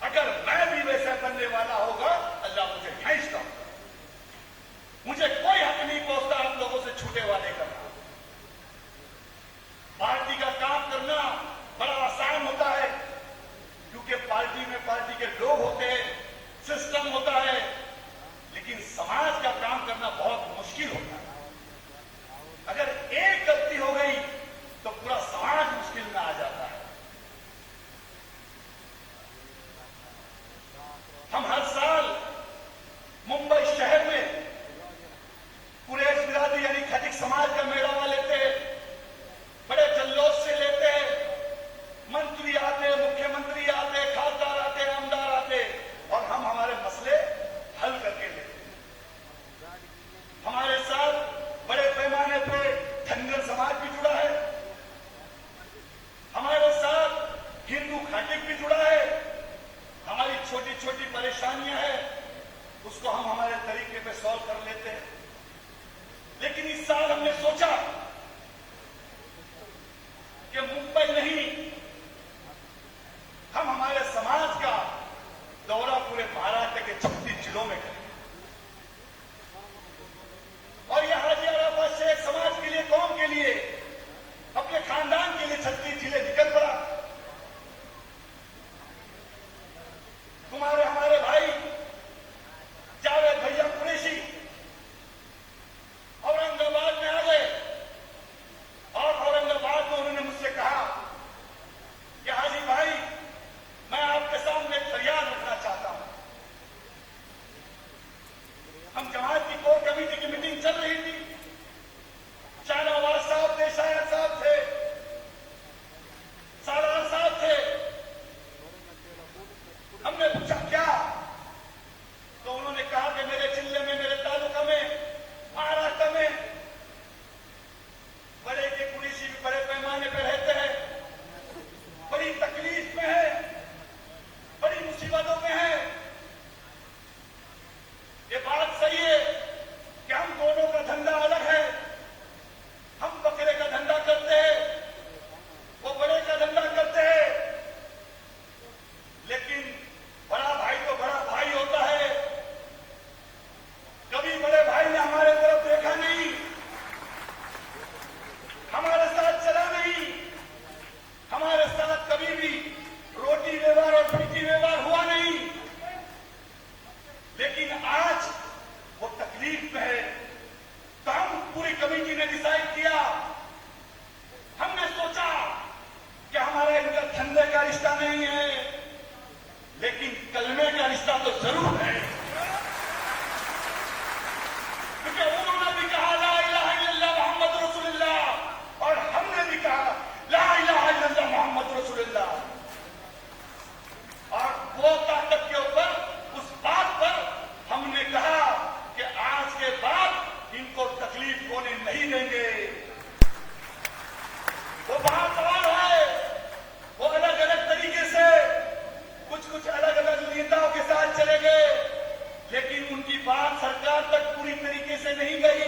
अगर मैं भी वैसा करने वाला होगा, अल्लाह मुझे हिफाजत करे। मुझे कोई हक नहीं पहुंचता आप लोगों से छूटे वादे करना। पार्टी का काम करना बड़ा आसान होता है क्योंकि पार्टी में पार्टी के लोग होते हैं, सिस्टम होता है, लेकिन समाज का काम करना बहुत मुश्किल होता है। अगर एक गलती हो गई तो पूरा समाज मुश्किल में आ जाता है। हम हर साल मुंबई शहर में कुरैश बिरादरी यानी खटिक समाज का मेड़ावा लेते हैं, बड़े जल्लोष से लेते हैं। मंत्री आते, मुख्यमंत्री आते, खासदार आते, आमदार आते और हम हमारे मसले हल इस साल हमने सोचा कि मुंबई नहीं, हम हमारे समाज का दौरा पूरे महाराष्ट्र के 36 जिलों में करें और यह हाजी अराफात शेख समाज के लिए, कौम के लिए, अपने खानदान के लिए 36 जिले निकल पड़ा। तुम्हारे हमारे भाई जावेद भैया कुरैशी औरंगाबाद में आ गए और औरंगाबाद में उन्होंने मुझसे कहा कि हाजी भाई, मैं आपके सामने एक फरियाद रखना चाहता हूं। हम जमात की कोर कमेटी की मीटिंग चल रही थी, शाहनवाज साहब थे, शायद साहब थे, सालार साहब थे। हमने पूछा क्या, तो उन्होंने कहा कि मेरे जिले में, मेरे तालुका में, महाराष्ट्र में बड़े के कुरैशी भी बड़े पैमाने पर रहते हैं, बड़ी तकलीफ में है, बड़ी मुसीबतों में है। ये बात सही है कि हम दोनों का धंधा अलग है। हम बकरे का धंधा करते हैं, वो बड़े का धंधा करते हैं, लेकिन बड़ा भाई तो बड़ा भाई होता है। कभी बड़े भाई ने हमारे तरफ देखा नहीं, हमारे साथ चला नहीं, हमारे साथ कभी भी रोटी व्यवहार और पीटी व्यवहार हुआ नहीं। लेकिन आज वो तकलीफ में है, तो हम पूरी कमेटी ने डिसाइड किया, हमने सोचा कि हमारा इनका धंधे का रिश्ता नहीं है, लेकिन कलमे का रिश्ता तो जरूर है। क्योंकि उन्होंने भी कहा ला इलाहा इल्लल्लाह मोहम्मद रसूलुल्लाह और हमने भी कहा ला इलाहा इल्लल्लाह मोहम्मद रसूलुल्लाह। और वो ताकत के ऊपर, उस बात पर हमने कहा कि आज के बाद इनको तकलीफ होने नहीं देंगे। वो बात और है, वो अलग अलग तरीके से कुछ अलग अलग नेताओं के साथ चले गए, लेकिन उनकी बात सरकार तक पूरी तरीके से नहीं गई।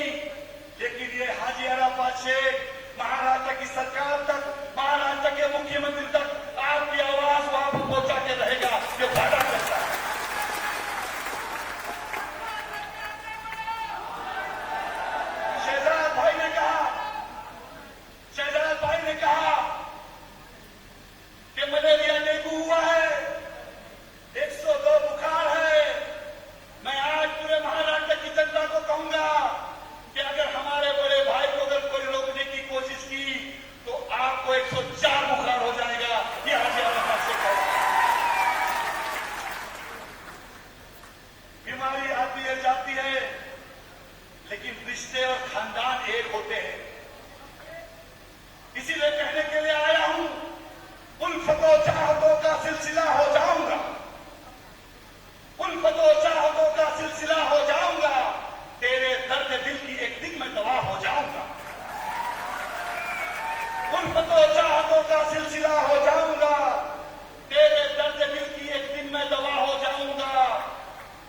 लेकिन ये हाजी अराफात शेख महाराष्ट्र की सरकार तक, महाराष्ट्र के मुख्यमंत्री तक आपकी आवाज वहां पर पहुंचा के रहेगा, ये वादा करता है। शहजाद भाई ने कहा कि मलेरिया डेंगू हुआ है, 102 बुखार है। मैं आज पूरे महाराष्ट्र की जनता को कहूंगा कि अगर हमारे बड़े भाई को अगर कोई रोकने की कोशिश की तो आपको 104 बुखार हो जाएगा। ये हाजी अराफात शेख है। बीमारी आती है, जाती है, लेकिन रिश्ते और खानदान एक होते हैं। इसीलिए कहने के लिए आया हूं, उल्फतों चाहतों का सिलसिला हो जाऊंगा, उल्फतों चाहतों का सिलसिला हो जाऊंगा, तेरे दर्द दिल की एक दिन मैं दवा हो जाऊंगा। उल्फतों चाहतों का सिलसिला हो जाऊंगा, तेरे दर्द दिल की एक दिन मैं दवा हो जाऊंगा।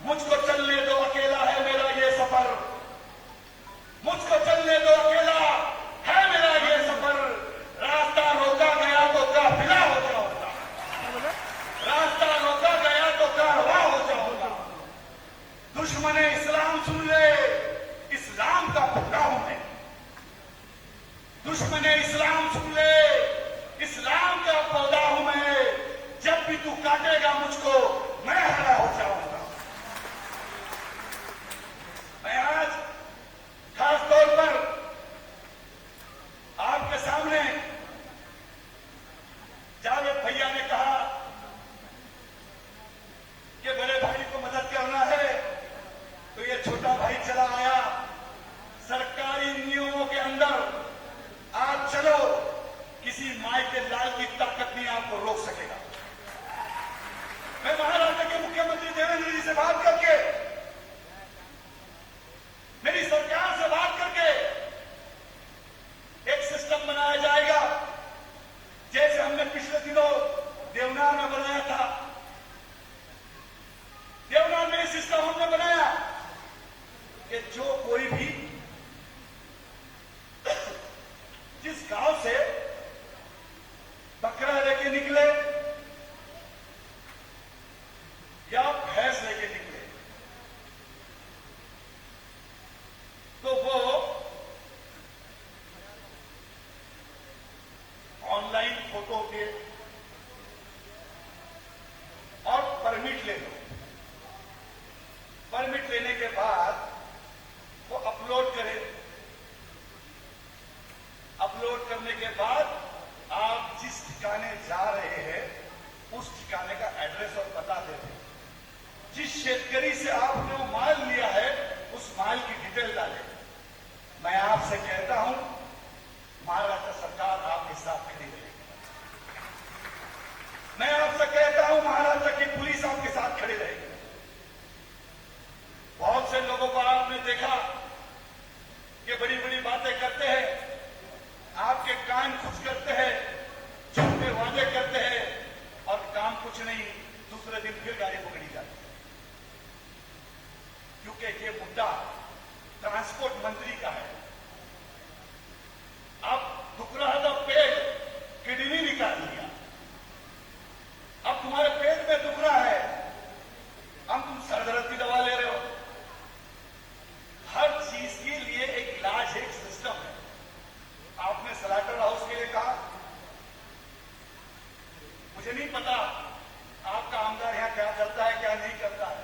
मुझको चलने दो, अकेला है मेरा ये सफर, मुझको चलने दो, अकेला है मेरा ये सफर। रास्ता रोका गया तो काफिला हो जाऊंगा, रास्ता रोका गया तो कारवां हो जाऊंगा। दुश्मन इस्लाम सुन ले, इस्लाम का पक्का हूं मैं। दुश्मन इस्लाम सुन ले, इस्लाम का पौधा निकले या भैंस लेके निकले, तो वो ऑनलाइन फोटो के और परमिट ले लो। परमिट लेने के बाद वो अपलोड करें। अपलोड करने के बाद आप जिस ठिकाने जा रहे हैं उस ठिकाने का एड्रेस और पता दे दें। जिस शेतकरी से आपने वो माल लिया है उस माल की डिटेल डालें। मैं आपसे कहता हूं, महाराष्ट्र सरकार आपके साथ खड़ी रहेगी। मैं आपसे कहता हूं, महाराष्ट्र की पुलिस आपके साथ खड़ी रहेगी। बहुत से लोगों को आपने देखा कि बड़ी बड़ी बातें करते हैं, आपके कान खुश करते हैं, झूठे वादे करते हैं और काम कुछ नहीं, दूसरे दिन फिर गाड़ी पकड़ी जाती है। क्योंकि ये मुद्दा ट्रांसपोर्ट मंत्री का है। अब दुख रहा था पेट, किडनी निकाल लिया। अब तुम्हारे पेट में दुख रहा है, हम तुम सर दर्द की दवा ले रहे हो। हर चीज के लिए एक इलाज है, एक सिस्टम है। आपने स्लॉटर हाउस के लिए कहा, मुझे नहीं पता आपका आमदार यहां क्या करता है क्या नहीं करता है,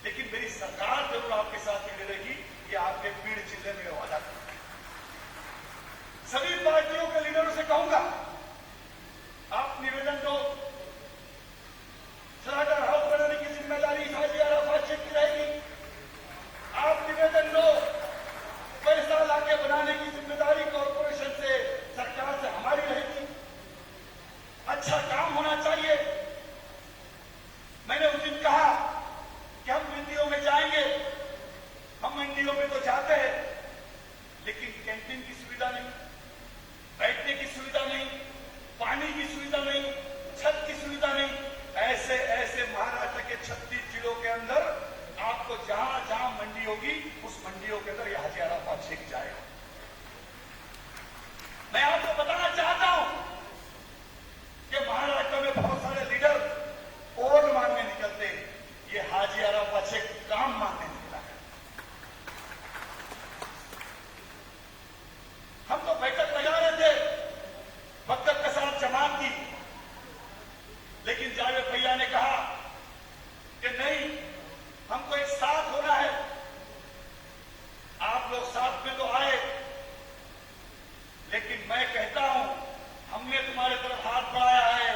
लेकिन मेरी सरकार जरूर आपके साथ खड़ी रहेगी। ये आपके पीड़ जिले में वादा करता है। सभी पार्टियों के लीडरों से कहूंगा, आप निवेदन दो, स्लॉटर हाउस बनाने की जिम्मेदारी हाजी अराफात शेख की रहेगी। आप निवेदन दो, पैसा लाके बनाने की जिम्मेदारी कॉर्पोरेशन से, सरकार से हमारी रहेगी। अच्छा काम होना चाहिए। मैंने उस दिन कहा कि हम मंडियों में जाएंगे। हम मंडियों में तो जाते हैं, लेकिन कैंटीन की सुविधा नहीं, बैठने की सुविधा नहीं, पानी की सुविधा नहीं, छत की सुविधा नहीं। ऐसे ऐसे महाराष्ट्र के 36 जिलों के अंदर आपको जहां जहां मंडी होगी उस मंडियों के अंदर यह हाजी अराफात शेख जाएगा। मैं आपको बताना चाहता हूं कि महाराष्ट्र में बहुत सारे लीडर वोट मांगने निकलते हैं, ये हाजी अराफात शेख काम मांगने निकला है। हम तो बैठक लगा रहे थे वक्त के साथ जमात की, लेकिन जावेद भैया ने कहा कि नहीं, हमको एक साथ होना है। आप लोग साथ में तो आए, लेकिन मैं कहता हूं, हमने तुम्हारे तरफ हाथ बढ़ाया है।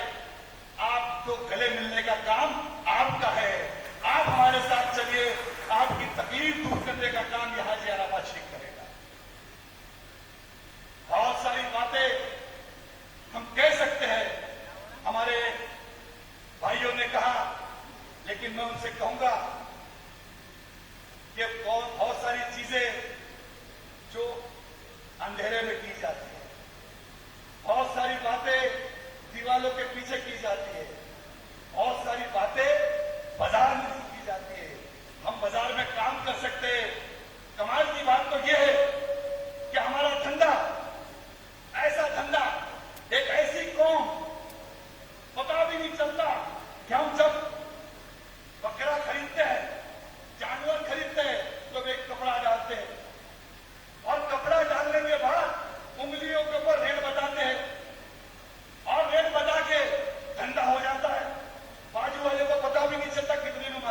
आप तो गले मिलने का काम आपका है। आप हमारे साथ चलिए, आपकी तकलीफ दूर करने का काम यह हाजी अराफात शेख करेगा। बहुत सारी बातें हम कह सकते हैं, हमारे भाइयों ने कहा, लेकिन मैं उनसे कहूंगा कि बहुत सारी चीजें जो अंधेरे में की जाती है, बहुत सारी बातें दीवालों के पीछे की जाती है, बहुत सारी बातें बाजार में की जाती है। हम बाजार में काम कर सकते हैं। कमाल की बात तो यह है कि हमारा धंधा, ऐसा धंधा, एक ऐसी कौम, पता भी नहीं चलता कि हम जब बकरा खरीदते हैं, जानवर खरीदते हैं, तो एक कपड़ा डालते हैं और कपड़ा डालने के बाद उंगलियों के ऊपर रेट बताते हैं और रेट बता के धंधा हो जाता है। बाजू वाले को पता भी नहीं चलता कितने में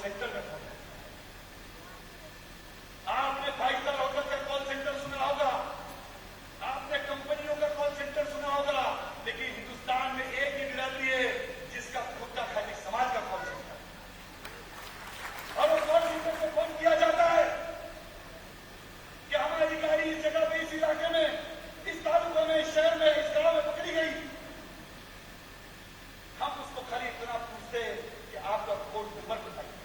सेंटर में फोन। आपने 5 स्टार होटल का कॉल सेंटर सुना होगा, आपने कंपनियों का कॉल सेंटर सुना होगा, लेकिन हिंदुस्तान में एक ही बिरादरी है जिसका खुद का खाली समाज का कॉल सेंटर। और वो कॉल सेंटर से फोन किया जाता है कि हमारी गाड़ी इस जगह पे, इस इलाके में, इस तालुका में, इस शहर में, इस गांव में पकड़ी गई। हम उसको खाली इतना पूछते हैं कि आपका कोड नंबर बताइए।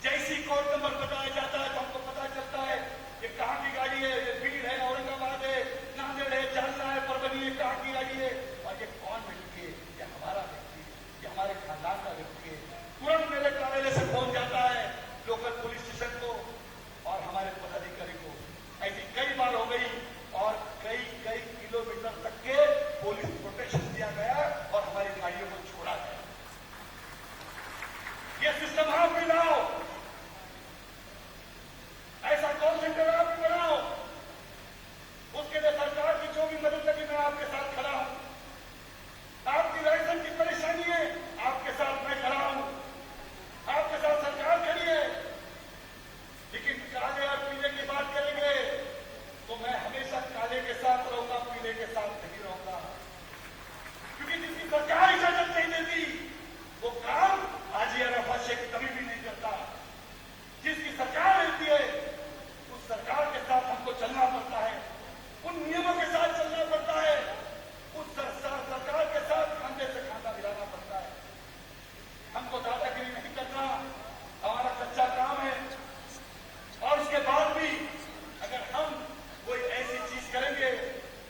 जैसी कोड नंबर बताया जाता है तो हमको पता चलता है कि कहाँ की गाड़ी है, ये भीड़ है, औरंगाबाद है, नांदेड़ है, जालना है, परभनी है, कहाँ की गाड़ी है और ये कौन व्यक्ति है, ये हमारा व्यक्ति है, ये हमारे खानदान का व्यक्ति है। तुरंत मेरे कार्यालय से फोन जाता है लोकल पुलिस स्टेशन को और हमारे पदाधिकारी को। ऐसी कई बार हो गई और कई कई किलोमीटर तक के पुलिस प्रोटेक्शन दिया गया और हमारी गाड़ियों को छोड़ा गया। ये सिस्टम आप भी लाओ, ऐसा कॉल सेंटर आप भी बनाओ। उसके लिए सरकार की जो भी मदद लगी मैं आपके साथ खड़ा हूं। आपकी लाइसेंस की परेशानी है, आपके साथ मैं खड़ा हूं, आपके साथ सरकार खड़ी है। लेकिन काले और पीले की बात करेंगे तो मैं हमेशा काले के साथ रहूंगा, पीले के साथ नहीं रहूंगा। क्योंकि जिसकी सरकार इजाजत नहीं देती वो काम हाजी अरफा शेख कभी भी नहीं करता। जिसकी सरकार रहती है उस सरकार के साथ हमको चलना पड़ता है, उन नियमों के साथ चलना पड़ता है, उस सरकार के साथ खांधे से खांधा मिलाना पड़ता है। हमको दादागिरी नहीं करना, हमारा सच्चा काम है। और उसके बाद भी अगर हम कोई ऐसी चीज करेंगे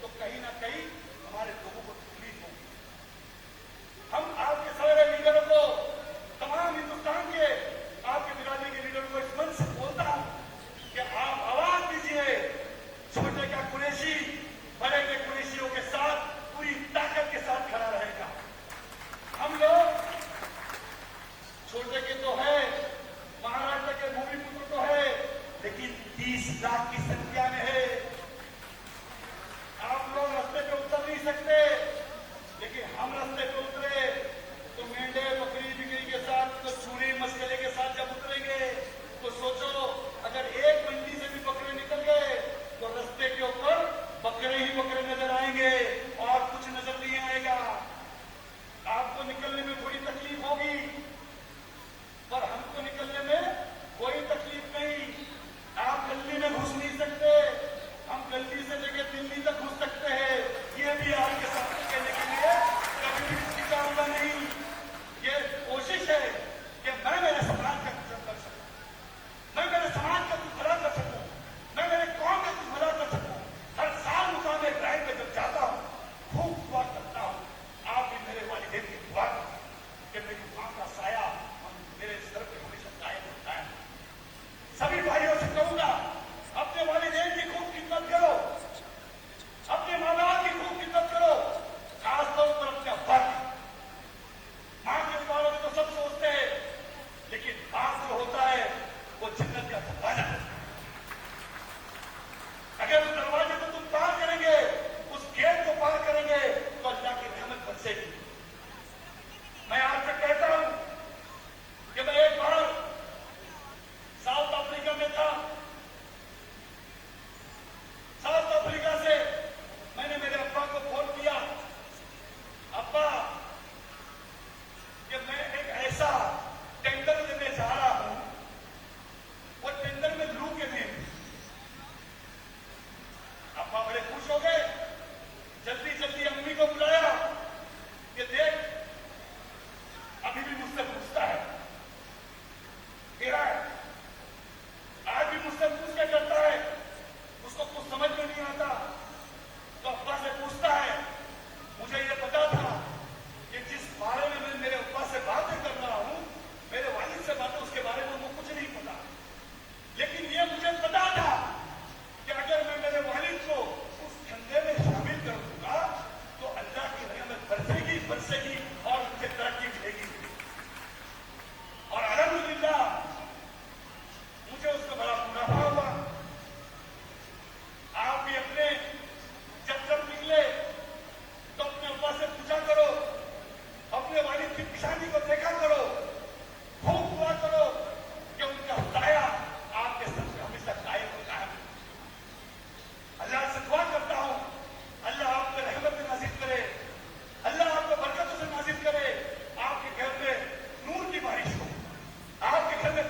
तो कहीं ना कहीं हमारे लोगों को तकलीफ होगी। हम आपके सारे लीडरों को, तमाम हिंदुस्तान के आपके बिरादरी के लीडरों को इस मंच से बोलता हूं कि आप आवाज दीजिए। छोटे का कुरैशी बड़े के कुरैशियों के साथ पूरी ताकत के साथ खड़ा रहेगा। हम लोग छोटे के तो है, महाराष्ट्र के भूमिपुत्र तो है, लेकिन 30 लाख की संख्या में है। आप लोग रास्ते पे उतर नहीं सकते, लेकिन हम रास्ते पे उतरे तो मेंढे, बकरी, बिकरी के साथ, तो चूरे मसकले के साथ जब उतरेंगे तो सोचो अगर एक मंडी से भी बकरे निकल गए तो रास्ते के ऊपर बकरे ही बकरे नजर आएंगे और कुछ नजर नहीं आएगा। आपको निकलने में थोड़ी तकलीफ होगी पर हमको निकलने में कोई तकलीफ नहीं। आप गली में घुस नहीं सकते, हम गली से लेकर दिल्ली तक घुस सकते हैं। ये भी आपके साथ कहने के लिए कभी भी हिचकिचाऊंगा नहीं। ये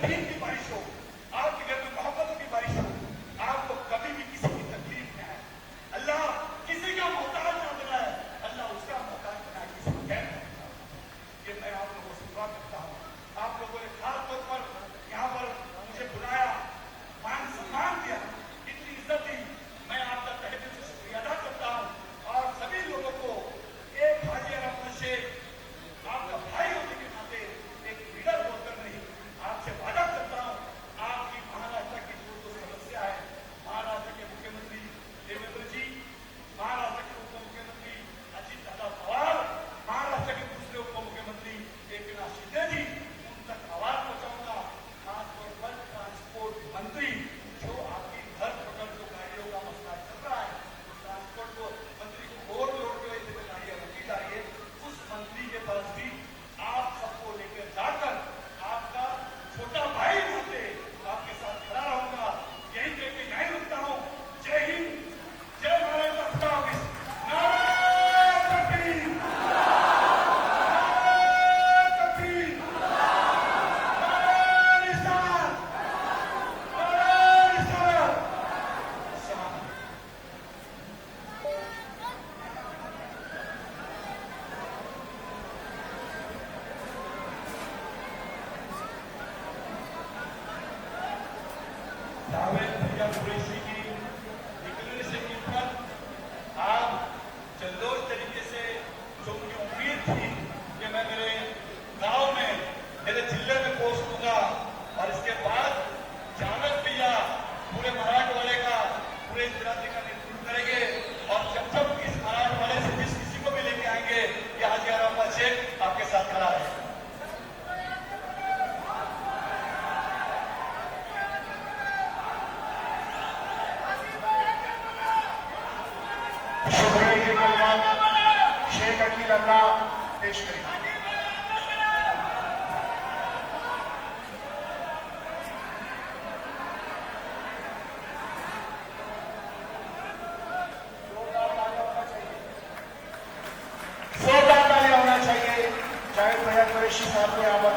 दीन की बारिश हो, आपके घर में मोहब्बत की बारिश हो, आपको कभी भी किसी की तकलीफ न आए। अल्लाह किसी का मोहताज ना बनाए, अल्लाह उसका मोहताज बनाए, किसी को गैर न बनाए। ये मैं आप लोगों से दुआ करता हूँ। आप लोगों ने खास तौर पर यहाँ पर मुझे बुलाया, मान सम्मान दिया, इतनी इज्जत दी, मैं आपका तहे दिल से शुक्रिया अदा करता हूँ। और सभी लोगों को एक हाजी अरब शेख आपका भाई होने के नाते एक लीडर बोलकर नहीं, आपसे वादा करता हूँ, आपकी महाराष्ट्र की जो समस्या है, महाराष्ट्र के मुख्यमंत्री देवेंद्र जी, महाराष्ट्र के उप मुख्यमंत्री अजित दादा पवार, महाराष्ट्र के दूसरे उप मुख्यमंत्री एकनाथ शिंदे जी, उन तक आवाज पहुंचाऊंगा। खासतौर पर ट्रांसपोर्ट मंत्री, जो आपकी घर पकड़ जो गाड़ियों का मसला चल रहा है, ट्रांसपोर्ट मंत्री को ओवरलोड की वजह से गाड़ियां रोकी जा रही है, उस मंत्री के पास भी आप सबको लेकर जाकर आपका छोटा भाई होते आपके साथ खड़ा रहूंगा। यही कहकर यही रुकता हूँ। जय हिंद, जय भारत माता की। नारे तकबीर, नारे तकबीर, नारे रिसालत, नारे रिसालत। सलाम। जावेद भैया कुरैशी की निकलने से ऊपर आप जल्लोश तरीके से जो मुझे उम्मीद थी कि मैं मेरे गांव में, मेरे जिले में पोस्ट दूंगा, और इसके बाद जानक भैया पूरे मराठवाड़े का, पूरे इस बिरादरी का नेतृत्व करेंगे। और जब जब इस मराठवाड़े से जिस किसी को भी लेके आएंगे, ये हाजी अरब शेख आपके साथ खड़ा है। शुक्रिया के कलमा शेख अकील अल्लाह पेश करें। जोरदार तालियां होना चाहिए। जावेद भैया कुरैशी साहब को यहाँ पर